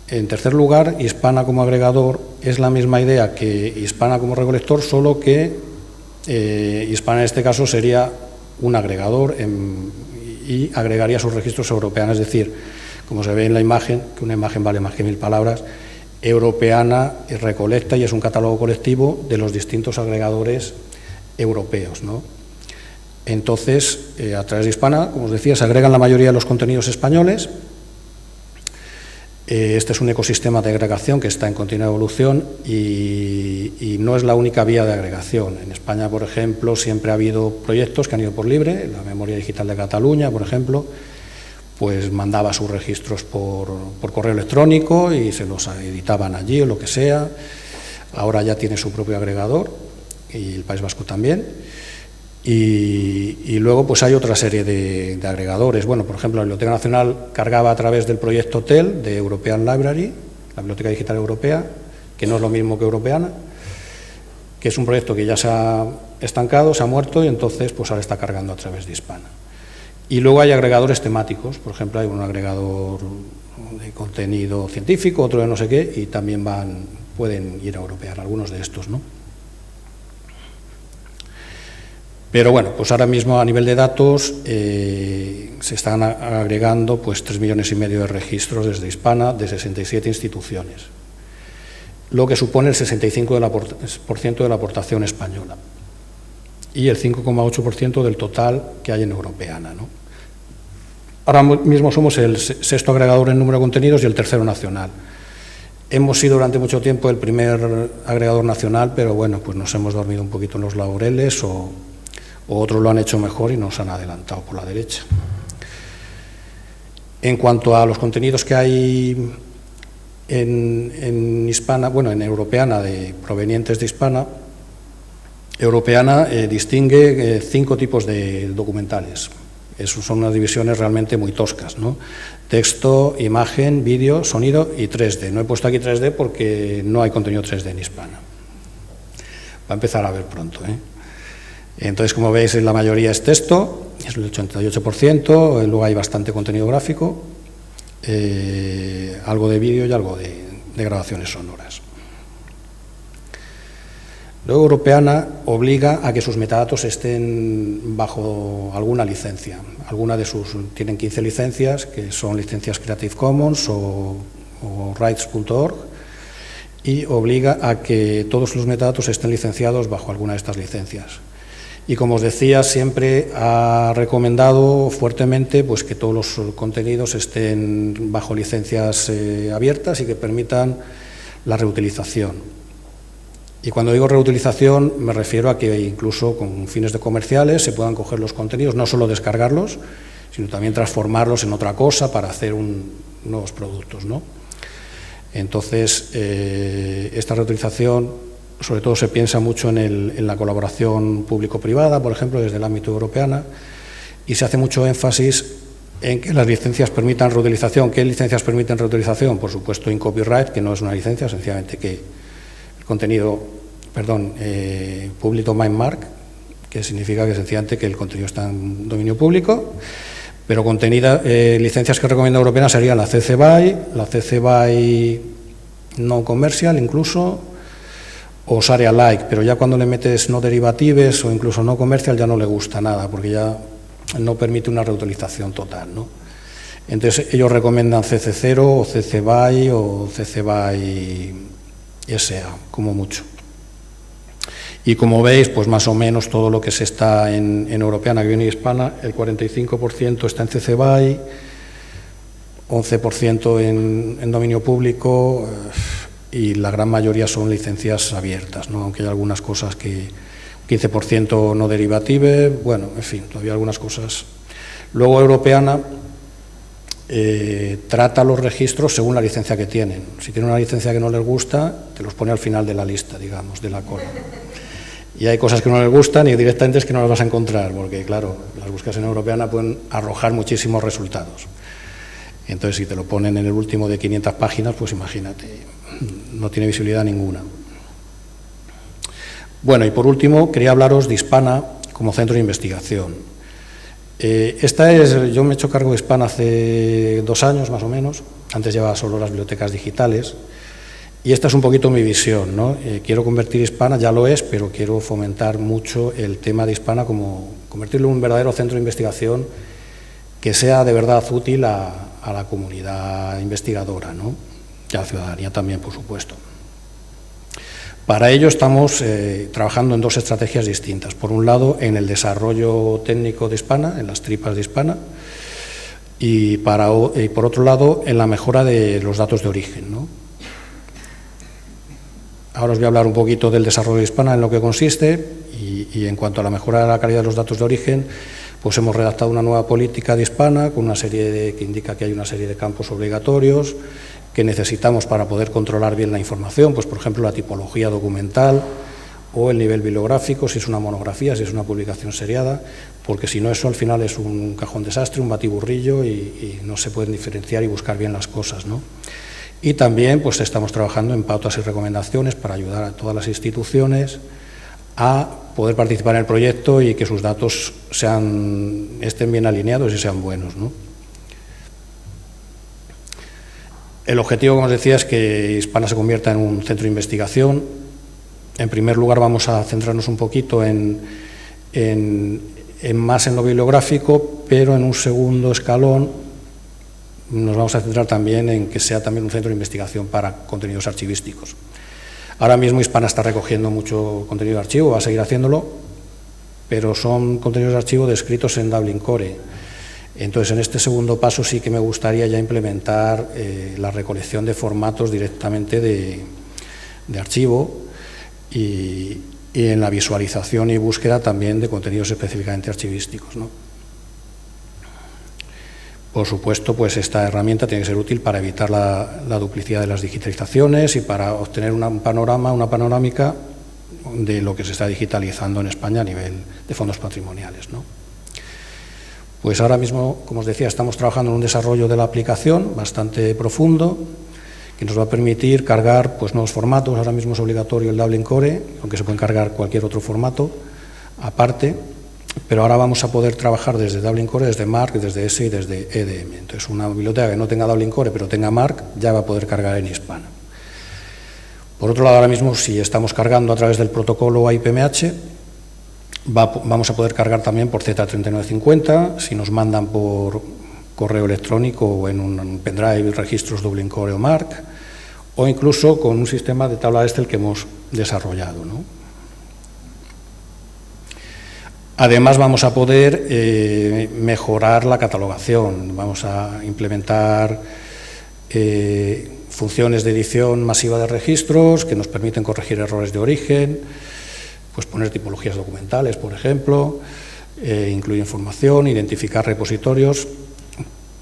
Speaker 3: En tercer lugar, Hispana como agregador es la misma idea que Hispana como recolector, solo que Hispana en este caso sería un agregador y agregaría sus registros Europeana, es decir, como se ve en la imagen, que una imagen vale más que 1000 palabras, Europeana recolecta y es un catálogo colectivo de los distintos agregadores europeos, ¿no? Entonces, a través de Hispana, como os decía, se agregan la mayoría de los contenidos españoles. Este es un ecosistema de agregación que está en continua evolución y no es la única vía de agregación. En España, por ejemplo, siempre ha habido proyectos que han ido por libre. La Memoria Digital de Cataluña, por ejemplo, pues mandaba sus registros por correo electrónico y se los editaban allí o lo que sea. Ahora ya tiene su propio agregador y el País Vasco también. Y luego pues hay otra serie de agregadores. Bueno, por ejemplo, la Biblioteca Nacional cargaba a través del proyecto TEL de European Library, la Biblioteca Digital Europea, que no es lo mismo que Europeana, que es un proyecto que ya se ha estancado, se ha muerto y entonces pues ahora está cargando a través de Hispana. Y luego hay agregadores temáticos, por ejemplo, hay un agregador de contenido científico, otro de no sé qué, y también pueden ir a Europeana, algunos de estos, ¿no? Pero bueno, pues ahora mismo a nivel de datos se están agregando pues 3,5 millones de registros desde Hispana de 67 instituciones, lo que supone el 65% de la aportación española y el 5,8% del total que hay en Europeana, ¿no? Ahora mismo somos el sexto agregador en número de contenidos y el tercero nacional. Hemos sido durante mucho tiempo el primer agregador nacional, pero bueno, pues nos hemos dormido un poquito en los laureles o otros lo han hecho mejor y nos han adelantado por la derecha. En cuanto a los contenidos que hay en Hispana, bueno, en Europeana, provenientes de Hispana, Europeana distingue 5 tipos de documentales. Esos son unas divisiones realmente muy toscas, ¿no? Texto, imagen, vídeo, sonido y 3D. No he puesto aquí 3D porque no hay contenido 3D en Hispana. Va a empezar a ver pronto, ¿eh? Entonces, como veis, la mayoría es texto, es el 88%, luego hay bastante contenido gráfico, algo de vídeo y algo de grabaciones sonoras. Luego, Europeana obliga a que sus metadatos estén bajo alguna licencia. Tienen 15 licencias, que son licencias Creative Commons o Rights.org, y obliga a que todos los metadatos estén licenciados bajo alguna de estas licencias. Y como os decía, siempre ha recomendado fuertemente pues, que todos los contenidos estén bajo licencias abiertas y que permitan la reutilización. Y cuando digo reutilización me refiero a que incluso con fines de comerciales se puedan coger los contenidos, no solo descargarlos, sino también transformarlos en otra cosa para hacer nuevos productos, ¿no? Entonces, esta reutilización, sobre todo se piensa mucho en la colaboración público-privada, por ejemplo, desde el ámbito europeo, y se hace mucho énfasis en que las licencias permitan reutilización. ¿Qué licencias permiten reutilización? Por supuesto, in copyright, que no es una licencia, sencillamente que el contenido, public domain mark, que significa que sencillamente que el contenido está en dominio público, pero licencias que recomienda Europea serían la CC BY no commercial incluso, o Sharia Alike, pero ya cuando le metes no derivatives o incluso no comercial ya no le gusta nada, porque ya no permite una reutilización total, ¿no? Entonces ellos recomiendan CC0 o CC BY o CC BY SA, como mucho. Y como veis, pues más o menos todo lo que se está en Europeana, que viene hispana, el 45% está en CC BY, 11% en dominio público y la gran mayoría son licencias abiertas, ¿no? Aunque hay algunas cosas que 15% no derivative, bueno, en fin, todavía algunas cosas. Luego Europeana trata los registros según la licencia que tienen. Si tienen una licencia que no les gusta, te los pone al final de la lista, digamos, de la cola. Y hay cosas que no les gustan y directamente es que no las vas a encontrar, porque claro, las búsquedas en Europeana pueden arrojar muchísimos resultados. Entonces, si te lo ponen en el último de 500 páginas, pues imagínate, no tiene visibilidad ninguna. Bueno, y por último, quería hablaros de Hispana como centro de investigación. Yo me he hecho cargo de Hispana hace 2 años, más o menos. Antes llevaba solo las bibliotecas digitales. Y esta es un poquito mi visión, ¿no? Quiero convertir Hispana, ya lo es, pero quiero fomentar mucho el tema de Hispana como convertirlo en un verdadero centro de investigación que sea de verdad útil a la comunidad investigadora, ¿no? Y a la ciudadanía también, por supuesto. Para ello estamos trabajando en 2 estrategias distintas. Por un lado, en el desarrollo técnico de Hispana, en las tripas de Hispana, y por otro lado, en la mejora de los datos de origen, ¿no? Ahora os voy a hablar un poquito del desarrollo de Hispana, en lo que consiste, y en cuanto a la mejora de la calidad de los datos de origen, pues hemos redactado una nueva política de Hispana con que indica que hay una serie de campos obligatorios que necesitamos para poder controlar bien la información, pues por ejemplo la tipología documental o el nivel bibliográfico, si es una monografía, si es una publicación seriada, porque si no eso al final es un cajón desastre, un batiburrillo y no se pueden diferenciar y buscar bien las cosas, ¿no? Y también pues estamos trabajando en pautas y recomendaciones para ayudar a todas las instituciones a poder participar en el proyecto y que sus datos estén bien alineados y sean buenos, ¿no? El objetivo, como os decía, es que Hispana se convierta en un centro de investigación. En primer lugar, vamos a centrarnos un poquito más en lo bibliográfico, pero en un segundo escalón nos vamos a centrar también en que sea también un centro de investigación para contenidos archivísticos. Ahora mismo Hispana está recogiendo mucho contenido de archivo, va a seguir haciéndolo, pero son contenidos de archivo descritos en Dublin Core. Entonces, en este segundo paso sí que me gustaría ya implementar la recolección de formatos directamente de archivo y en la visualización y búsqueda también de contenidos específicamente archivísticos, ¿no? Por supuesto, pues esta herramienta tiene que ser útil para evitar la duplicidad de las digitalizaciones y para obtener un panorama, una panorámica de lo que se está digitalizando en España a nivel de fondos patrimoniales, ¿no? Pues ahora mismo, como os decía, estamos trabajando en un desarrollo de la aplicación bastante profundo que nos va a permitir cargar pues, nuevos formatos. Ahora mismo es obligatorio el Dublin Core, aunque se puede cargar cualquier otro formato aparte, pero ahora vamos a poder trabajar desde Dublin Core, desde Mark, desde S y desde EDM. Entonces, una biblioteca que no tenga Dublin Core pero tenga Mark ya va a poder cargar en Hispana. Por otro lado, ahora mismo, si estamos cargando a través del protocolo AIPMH, vamos a poder cargar también por Z3950, si nos mandan por correo electrónico o en un pendrive registros Dublin Core o Mark, o incluso con un sistema de tabla Excel que hemos desarrollado, ¿no? Además, vamos a poder mejorar la catalogación, vamos a implementar funciones de edición masiva de registros que nos permiten corregir errores de origen, pues poner tipologías documentales, por ejemplo, incluir información, identificar repositorios,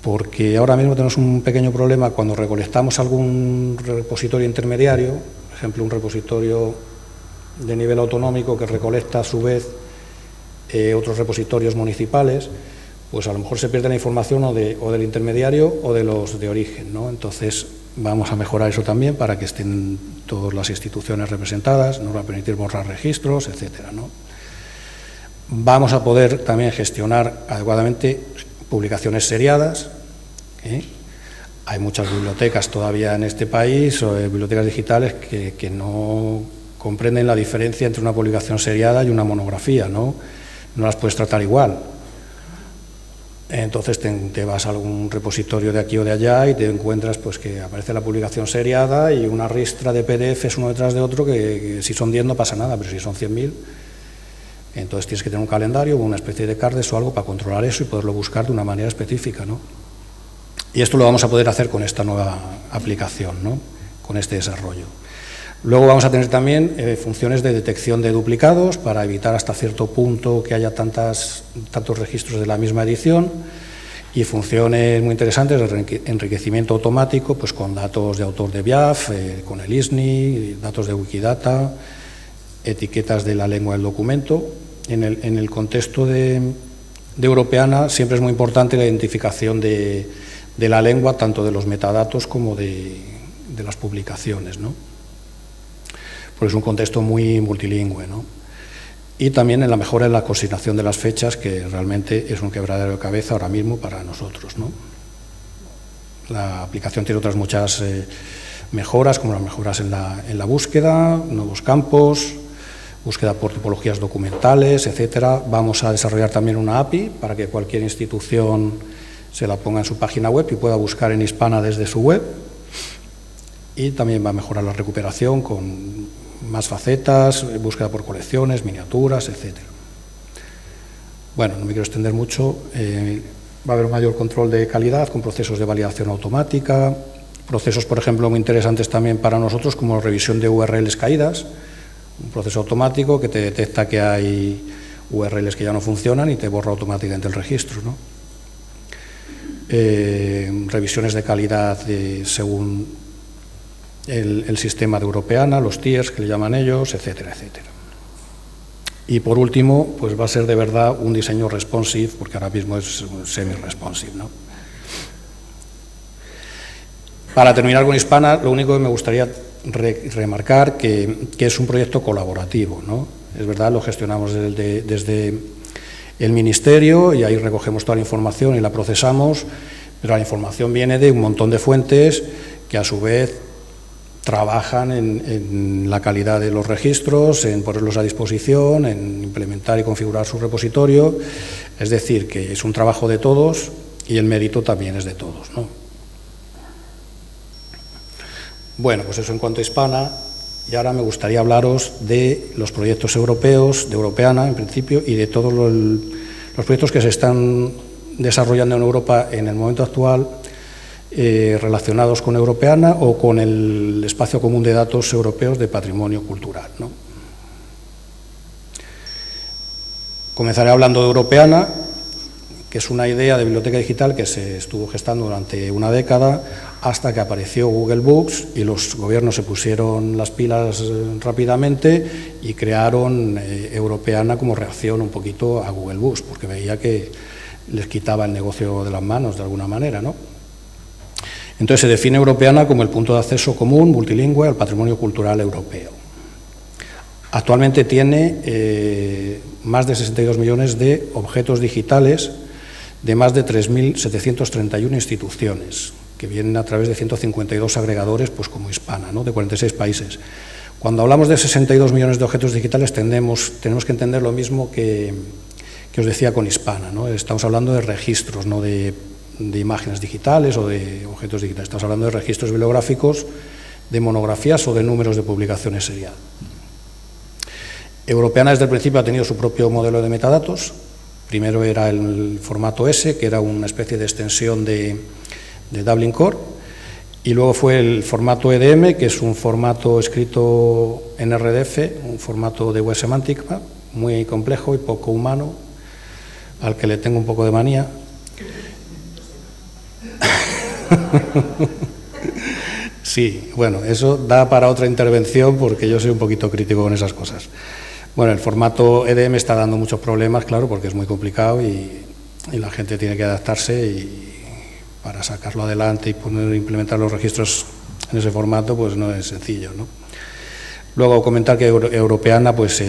Speaker 3: porque ahora mismo tenemos un pequeño problema cuando recolectamos algún repositorio intermediario, por ejemplo, un repositorio de nivel autonómico que recolecta a su vez otros repositorios municipales, pues a lo mejor se pierde la información o del intermediario o de los de origen, ¿no? Entonces vamos a mejorar eso también para que estén todas las instituciones representadas, nos va a permitir borrar registros, etcétera, ¿no? Vamos a poder también gestionar adecuadamente publicaciones seriadas. Hay muchas bibliotecas todavía en este país, o bibliotecas digitales, que no comprenden la diferencia entre una publicación seriada y una monografía, ¿no? No las puedes tratar igual. Entonces te vas a algún repositorio de aquí o de allá y te encuentras pues que aparece la publicación seriada y una ristra de PDFs uno detrás de otro que si son 10 no pasa nada, pero si son 100.000, entonces tienes que tener un calendario o una especie de cards o algo para controlar eso y poderlo buscar de una manera específica, ¿no? Y esto lo vamos a poder hacer con esta nueva aplicación, ¿no? Con este desarrollo. Luego vamos a tener también funciones de detección de duplicados para evitar hasta cierto punto que haya tantos registros de la misma edición, y funciones muy interesantes de enriquecimiento automático, pues con datos de autor de BIAF, con el ISNI, datos de Wikidata, etiquetas de la lengua del documento. En el contexto de Europeana siempre es muy importante la identificación de la lengua, tanto de los metadatos como de las publicaciones, ¿no? Porque es un contexto muy multilingüe, ¿no? Y también en la mejora en la consignación de las fechas, que realmente es un quebradero de cabeza ahora mismo para nosotros, ¿no? La aplicación tiene otras muchas mejoras, como las mejoras en la búsqueda, nuevos campos, búsqueda por tipologías documentales, etcétera. Vamos a desarrollar también una API para que cualquier institución se la ponga en su página web y pueda buscar en Hispana desde su web. Y también va a mejorar la recuperación con más facetas, búsqueda por colecciones, miniaturas, etcétera. Bueno, no me quiero extender mucho. Va a haber un mayor control de calidad con procesos de validación automática, procesos, por ejemplo, muy interesantes también para nosotros, como revisión de URLs caídas, un proceso automático que te detecta que hay URLs que ya no funcionan y te borra automáticamente el registro, ¿no? Revisiones de calidad según el sistema de Europeana, los tiers que le llaman ellos, etcétera, etcétera. Y por último, pues va a ser de verdad un diseño responsive, porque ahora mismo es semi-responsive, ¿no? Para terminar con Hispana, lo único que me gustaría remarcar que es un proyecto colaborativo, ¿no? Es verdad, lo gestionamos desde el Ministerio y ahí recogemos toda la información y la procesamos, pero la información viene de un montón de fuentes que a su vez trabajan en la calidad de los registros, en ponerlos a disposición, en implementar y configurar su repositorio. Es decir, que es un trabajo de todos y el mérito también es de todos, ¿no? Bueno, pues eso en cuanto a Hispana, y ahora me gustaría hablaros de los proyectos europeos, de Europeana en principio, y de todos los proyectos que se están desarrollando en Europa en el momento actual, relacionados con Europeana o con el espacio común de datos europeos de patrimonio cultural, ¿no? Comenzaré hablando de Europeana, que es una idea de biblioteca digital que se estuvo gestando durante una década hasta que apareció Google Books y los gobiernos se pusieron las pilas rápidamente y crearon Europeana como reacción un poquito a Google Books, porque veía que les quitaba el negocio de las manos de alguna manera, ¿no? Entonces se define Europeana como el punto de acceso común, multilingüe, al patrimonio cultural europeo. Actualmente tiene más de 62 millones de objetos digitales de más de 3.731 instituciones, que vienen a través de 152 agregadores, pues como Hispana, ¿no? De 46 países. Cuando hablamos de 62 millones de objetos digitales tenemos que entender lo mismo que os decía con Hispana, ¿no? Estamos hablando de registros, no de imágenes digitales o de objetos digitales. Estamos hablando de registros bibliográficos de monografías o de números de publicaciones serial. Europeana desde el principio ha tenido su propio modelo de metadatos. Primero era el formato S, que era una especie de extensión de Dublin Core, y luego fue el formato EDM, que es un formato escrito en RDF, un formato de web semántica muy complejo y poco humano, al que le tengo un poco de manía. Sí, bueno, eso da para otra intervención porque yo soy un poquito crítico con esas cosas. Bueno, el formato EDM está dando muchos problemas, claro, porque es muy complicado y la gente tiene que adaptarse, y para sacarlo adelante y implementar los registros en ese formato, pues no es sencillo, ¿no? Luego comentar que Europeana pues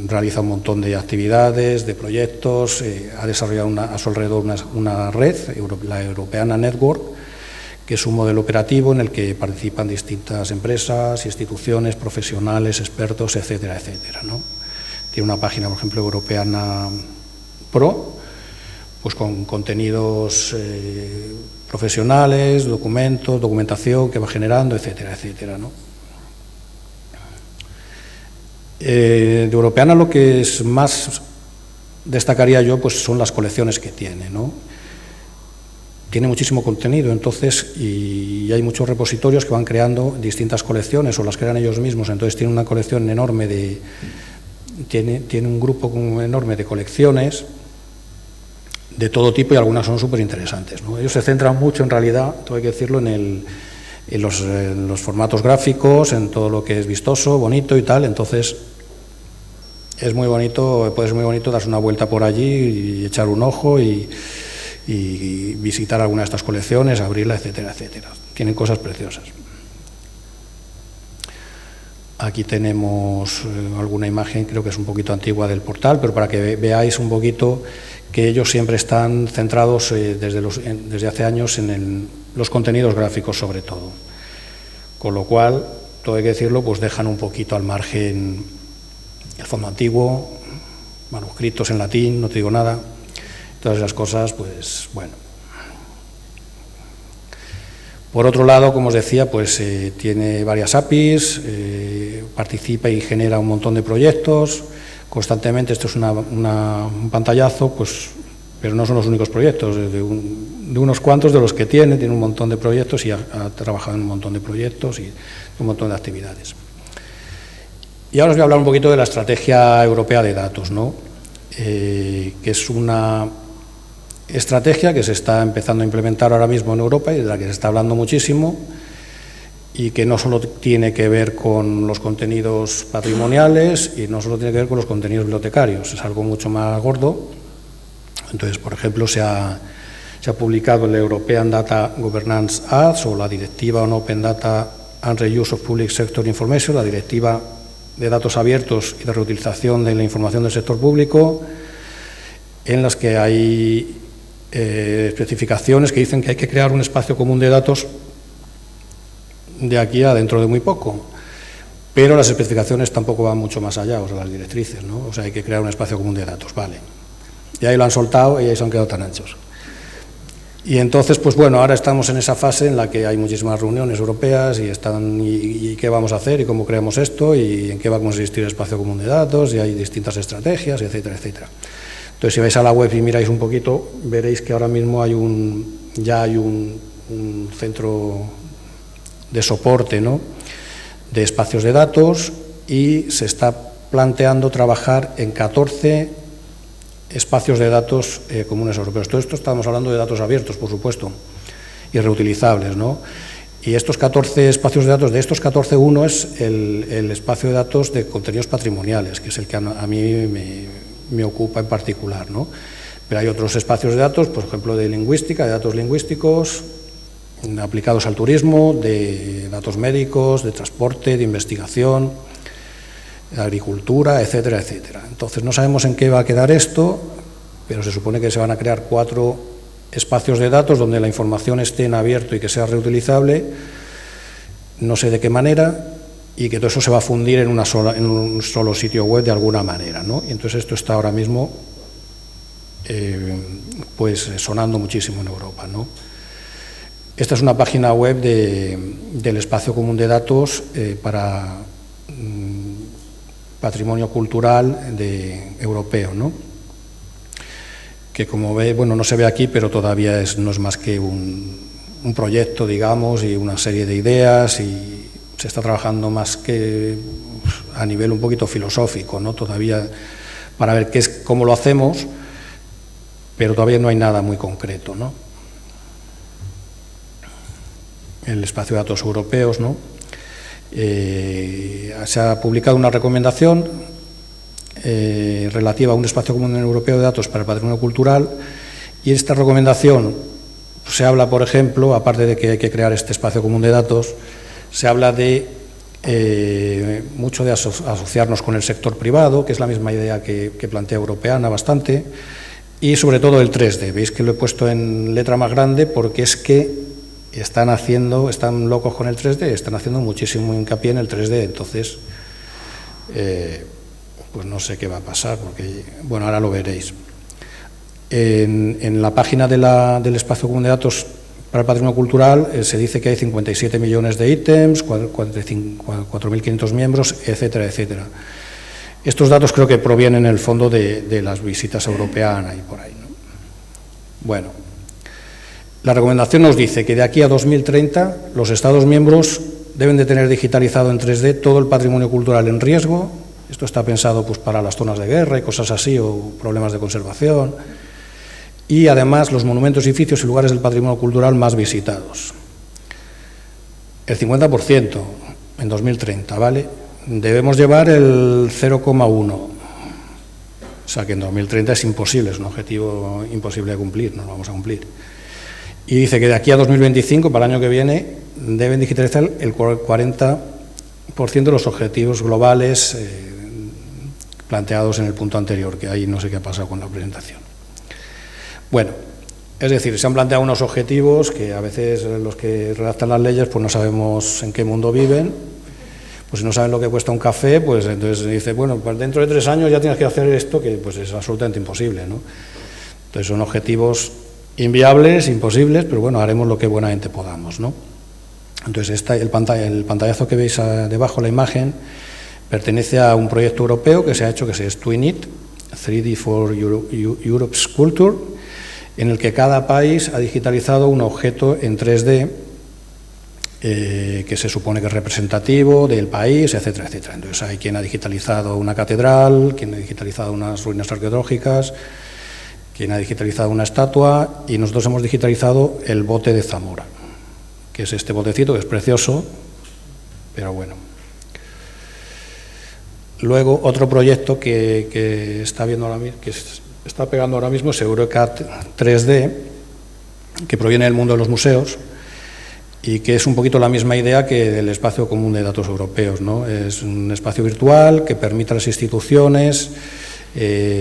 Speaker 3: realiza un montón de actividades, de proyectos, ha desarrollado a su alrededor una red, la Europeana Network, que es un modelo operativo en el que participan distintas empresas, instituciones, profesionales, expertos, etcétera, etcétera, ¿no? Tiene una página, por ejemplo, Europeana Pro, pues con contenidos profesionales, documentos, documentación que va generando, etcétera, etcétera, ¿no? De Europeana lo que es más destacaría yo pues son las colecciones que tiene, ¿no? Tiene muchísimo contenido, entonces, y hay muchos repositorios que van creando distintas colecciones o las crean ellos mismos, entonces tiene una colección enorme tiene un grupo enorme de colecciones de todo tipo, y algunas son súper interesantes, ¿no? Ellos se centran mucho, en realidad, todo hay que decirlo, en los formatos gráficos, en todo lo que es vistoso, bonito y tal. Entonces es muy bonito, puede ser muy bonito darse una vuelta por allí y echar un ojo y visitar alguna de estas colecciones, abrirla, etcétera, etcétera. Tienen cosas preciosas. Aquí tenemos alguna imagen, creo que es un poquito antigua, del portal, pero para que veáis un poquito que ellos siempre están centrados desde hace años en los contenidos gráficos sobre todo. Con lo cual, todo hay que decirlo, pues dejan un poquito al margen el fondo antiguo, manuscritos en latín, no te digo nada, todas esas cosas, pues bueno. Por otro lado, como os decía, pues tiene varias APIs, participa y genera un montón de proyectos constantemente. Esto es un pantallazo, pues, pero no son los únicos proyectos, de unos cuantos de los que tiene un montón de proyectos y ha trabajado en un montón de proyectos y un montón de actividades. Y ahora os voy a hablar un poquito de la estrategia europea de datos, ¿no? Que es una estrategia que se está empezando a implementar ahora mismo en Europa y de la que se está hablando muchísimo, y que no solo tiene que ver con los contenidos patrimoniales y no solo tiene que ver con los contenidos bibliotecarios, es algo mucho más gordo. Entonces, por ejemplo, se ha publicado el European Data Governance Act, o la Directiva on Open Data and Reuse of Public Sector Information, la Directiva de Datos Abiertos y de Reutilización de la Información del Sector Público, en las que hay especificaciones que dicen que hay que crear un espacio común de datos de aquí a dentro de muy poco, pero las especificaciones tampoco van mucho más allá, o sea, las directrices, ¿no? O sea, hay que crear un espacio común de datos, vale. Y ahí lo han soltado y ahí se han quedado tan anchos. Y entonces, pues bueno, ahora estamos en esa fase en la que hay muchísimas reuniones europeas y qué vamos a hacer y cómo creamos esto y en qué va a consistir el espacio común de datos, y hay distintas estrategias, etcétera, etcétera. Entonces, si vais a la web y miráis un poquito, veréis que ahora mismo ya hay un centro de soporte, ¿no?, de espacios de datos, y se está planteando trabajar en 14 espacios de datos comunes europeos. Todo esto estamos hablando de datos abiertos, por supuesto, y reutilizables, ¿no? Y estos 14 espacios de datos, de estos 14, uno es el espacio de datos de contenidos patrimoniales, que es el que a mí me ocupa en particular, ¿no? Pero hay otros espacios de datos, por ejemplo, de lingüística, de datos lingüísticos aplicados al turismo, de datos médicos, de transporte, de investigación, de agricultura, etcétera, etcétera. Entonces, no sabemos en qué va a quedar esto, pero se supone que se van a crear 4 espacios de datos donde la información esté en abierto y que sea reutilizable, no sé de qué manera, y que todo eso se va a fundir en un solo sitio web de alguna manera, ¿no? Y entonces esto está ahora mismo pues sonando muchísimo en Europa, ¿no? Esta es una página web del espacio común de datos para patrimonio cultural europeo, ¿no? Que como ve, bueno, no se ve aquí, pero todavía no es más que un proyecto, digamos, y una serie de ideas, y se está trabajando más que a nivel un poquito filosófico, ¿no? Todavía para ver cómo lo hacemos, pero todavía no hay nada muy concreto, ¿no? El espacio de datos europeos, ¿no? Se ha publicado una recomendación relativa a un espacio común europeo de datos para el patrimonio cultural, y esta recomendación se habla, por ejemplo, aparte de que hay que crear este espacio común de datos, se habla de mucho de asociarnos con el sector privado, que es la misma idea que plantea Europeana bastante, y sobre todo el 3D. Veis que lo he puesto en letra más grande porque es que están locos con el 3D, están haciendo muchísimo hincapié en el 3D, entonces pues no sé qué va a pasar, porque, bueno, ahora lo veréis. En la página del espacio común de datos para el patrimonio cultural se dice que hay 57 millones de ítems, 4.500 miembros, etcétera, etcétera. Estos datos creo que provienen en el fondo de las visitas europeanas y por ahí, ¿no? Bueno, la recomendación nos dice que de aquí a 2030 los Estados miembros deben de tener digitalizado en 3D todo el patrimonio cultural en riesgo. Esto está pensado pues para las zonas de guerra y cosas así, o problemas de conservación. Y además los monumentos, edificios y lugares del patrimonio cultural más visitados. El 50% en 2030, ¿vale? Debemos llevar el 0,1. O sea que en 2030 es imposible, es un objetivo imposible de cumplir, no lo vamos a cumplir. Y dice que de aquí a 2025, para el año que viene, deben digitalizar el 40% de los objetivos globales planteados en el punto anterior, que ahí no sé qué ha pasado con la presentación. Bueno, es decir, se han planteado unos objetivos que a veces los que redactan las leyes pues no sabemos en qué mundo viven. Pues si no saben lo que cuesta un café, pues entonces dice, bueno, pues dentro de 3 años ya tienes que hacer esto, que pues es absolutamente imposible, ¿no? Entonces son objetivos inviables, imposibles, pero bueno, haremos lo que buenamente podamos, ¿no? Entonces el pantallazo que veis debajo, la imagen, pertenece a un proyecto europeo que se ha hecho, que es TwinIT, 3D for Europe's Culture, en el que cada país ha digitalizado un objeto en 3D que se supone que es representativo del país, etcétera, etcétera. Entonces hay quien ha digitalizado una catedral, quien ha digitalizado unas ruinas arqueológicas, quien ha digitalizado una estatua, y nosotros hemos digitalizado el bote de Zamora, que es este botecito, que es precioso, pero bueno. Luego, otro proyecto que está pegando ahora mismo es Eurocat 3D, que proviene del mundo de los museos y que es un poquito la misma idea que del espacio común de datos europeos, ¿no? Es un espacio virtual que permite a las instituciones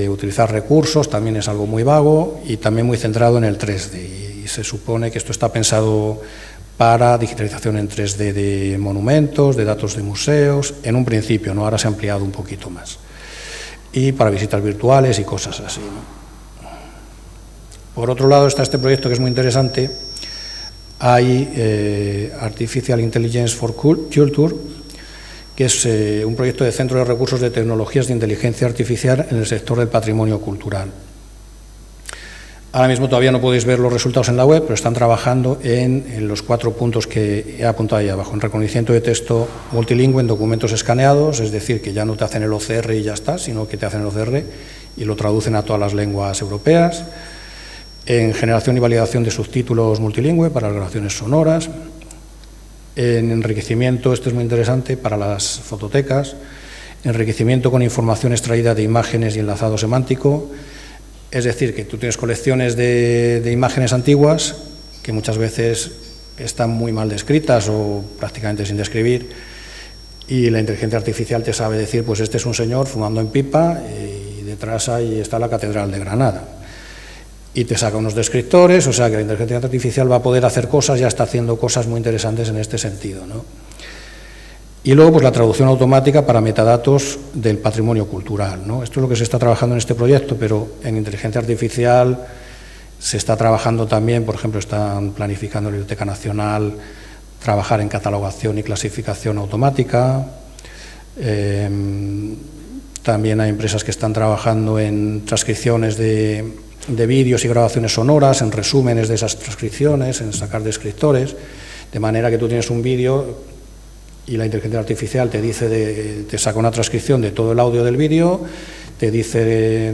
Speaker 3: utilizar recursos, también es algo muy vago y también muy centrado en el 3D. Y se supone que esto está pensado para digitalización en 3D de monumentos, de datos de museos, en un principio, ¿no? Ahora se ha ampliado un poquito más. Y para visitas virtuales y cosas así, ¿no? Por otro lado está este proyecto que es muy interesante. Hay Artificial Intelligence for Culture, que es un proyecto de centro de recursos de tecnologías de inteligencia artificial en el sector del patrimonio cultural. Ahora mismo todavía no podéis ver los resultados en la web, pero están trabajando en los 4 puntos que he apuntado ahí abajo. En reconocimiento de texto multilingüe en documentos escaneados, es decir, que ya no te hacen el OCR y ya está, sino que te hacen el OCR y lo traducen a todas las lenguas europeas. En generación y validación de subtítulos multilingüe para las grabaciones sonoras. En enriquecimiento, esto es muy interesante, para las fototecas. Enriquecimiento con información extraída de imágenes y enlazado semántico. Es decir, que tú tienes colecciones de imágenes antiguas que muchas veces están muy mal descritas o prácticamente sin describir, y la inteligencia artificial te sabe decir, pues este es un señor fumando en pipa y detrás ahí está la Catedral de Granada. Y te saca unos descriptores, o sea que la inteligencia artificial va a poder hacer cosas, ya está haciendo cosas muy interesantes en este sentido, ¿no? Y luego, pues la traducción automática para metadatos del patrimonio cultural, ¿no? Esto es lo que se está trabajando en este proyecto, pero en inteligencia artificial se está trabajando también, por ejemplo, están planificando la Biblioteca Nacional trabajar en catalogación y clasificación automática. También hay empresas que están trabajando en transcripciones de vídeos y grabaciones sonoras, en resúmenes de esas transcripciones, en sacar descriptores, de manera que tú tienes un vídeo y la inteligencia artificial te dice, te saca una transcripción de todo el audio del vídeo, te dice,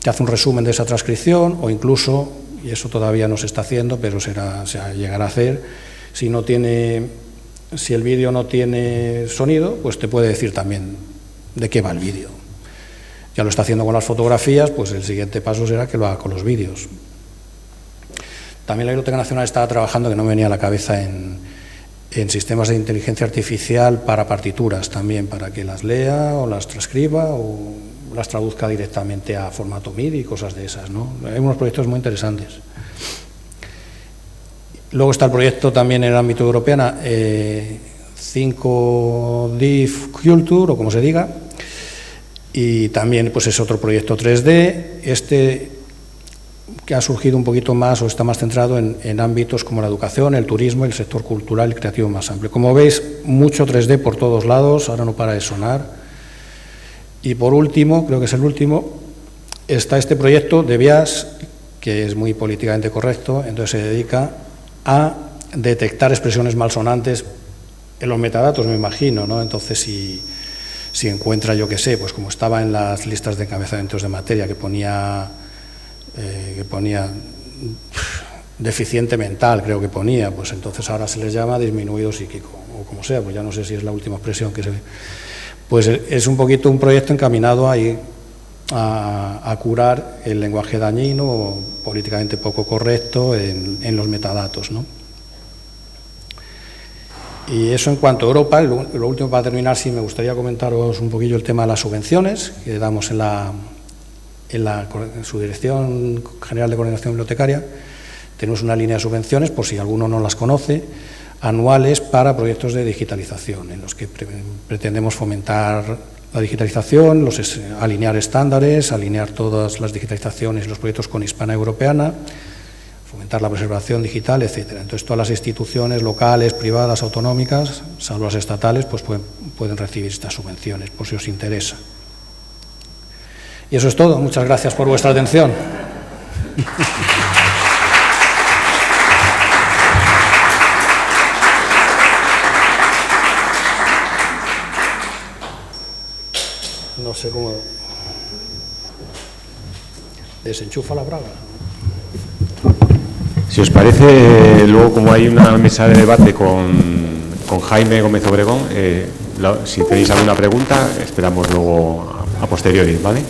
Speaker 3: te hace un resumen de esa transcripción, o incluso, y eso todavía no se está haciendo, pero se llegará a hacer, si el vídeo no tiene sonido, pues te puede decir también de qué va el vídeo. Ya lo está haciendo con las fotografías, pues el siguiente paso será que lo haga con los vídeos. También la Biblioteca Nacional estaba trabajando, que no me venía a la cabeza, en sistemas de inteligencia artificial para partituras también, para que las lea o las transcriba o las traduzca directamente a formato MIDI y cosas de esas, ¿no? Hay unos proyectos muy interesantes. Luego está el proyecto también en el ámbito europeo, 5D Culture, o como se diga, y también pues es otro proyecto 3D, que ha surgido un poquito más o está más centrado en ámbitos como la educación, el turismo, el sector cultural y creativo más amplio. Como veis, mucho 3D por todos lados, ahora no para de sonar. Y por último, creo que es el último, está este proyecto de VIAS, que es muy políticamente correcto, entonces se dedica a detectar expresiones malsonantes en los metadatos, me imagino, ¿no? Entonces, si encuentra, yo qué sé, pues como estaba en las listas de encabezamientos de materia que ponía deficiente mental, creo que ponía, pues entonces ahora se les llama disminuido psíquico, o como sea, pues ya no sé si es la última expresión que se... Pues es un poquito un proyecto encaminado ahí a curar el lenguaje dañino o políticamente poco correcto en los metadatos, ¿no? Y eso en cuanto a Europa. Lo último, para terminar, sí me gustaría comentaros un poquillo el tema de las subvenciones que damos en la Subdirección General de Coordinación Bibliotecaria. Tenemos una línea de subvenciones, por si alguno no las conoce, anuales para proyectos de digitalización, en los que pretendemos fomentar la digitalización, alinear estándares, alinear todas las digitalizaciones y los proyectos con Hispana Europeana, fomentar la preservación digital, etcétera. Entonces, todas las instituciones locales, privadas, autonómicas, salvo las estatales, pues pueden recibir estas subvenciones, por si os interesa. Y eso es todo. Muchas gracias por vuestra atención. No sé cómo... ¿Desenchufa la braga?
Speaker 1: Si os parece, luego como hay una mesa de debate con Jaime Gómez Obregón, si tenéis alguna pregunta, esperamos luego a posteriori, ¿vale?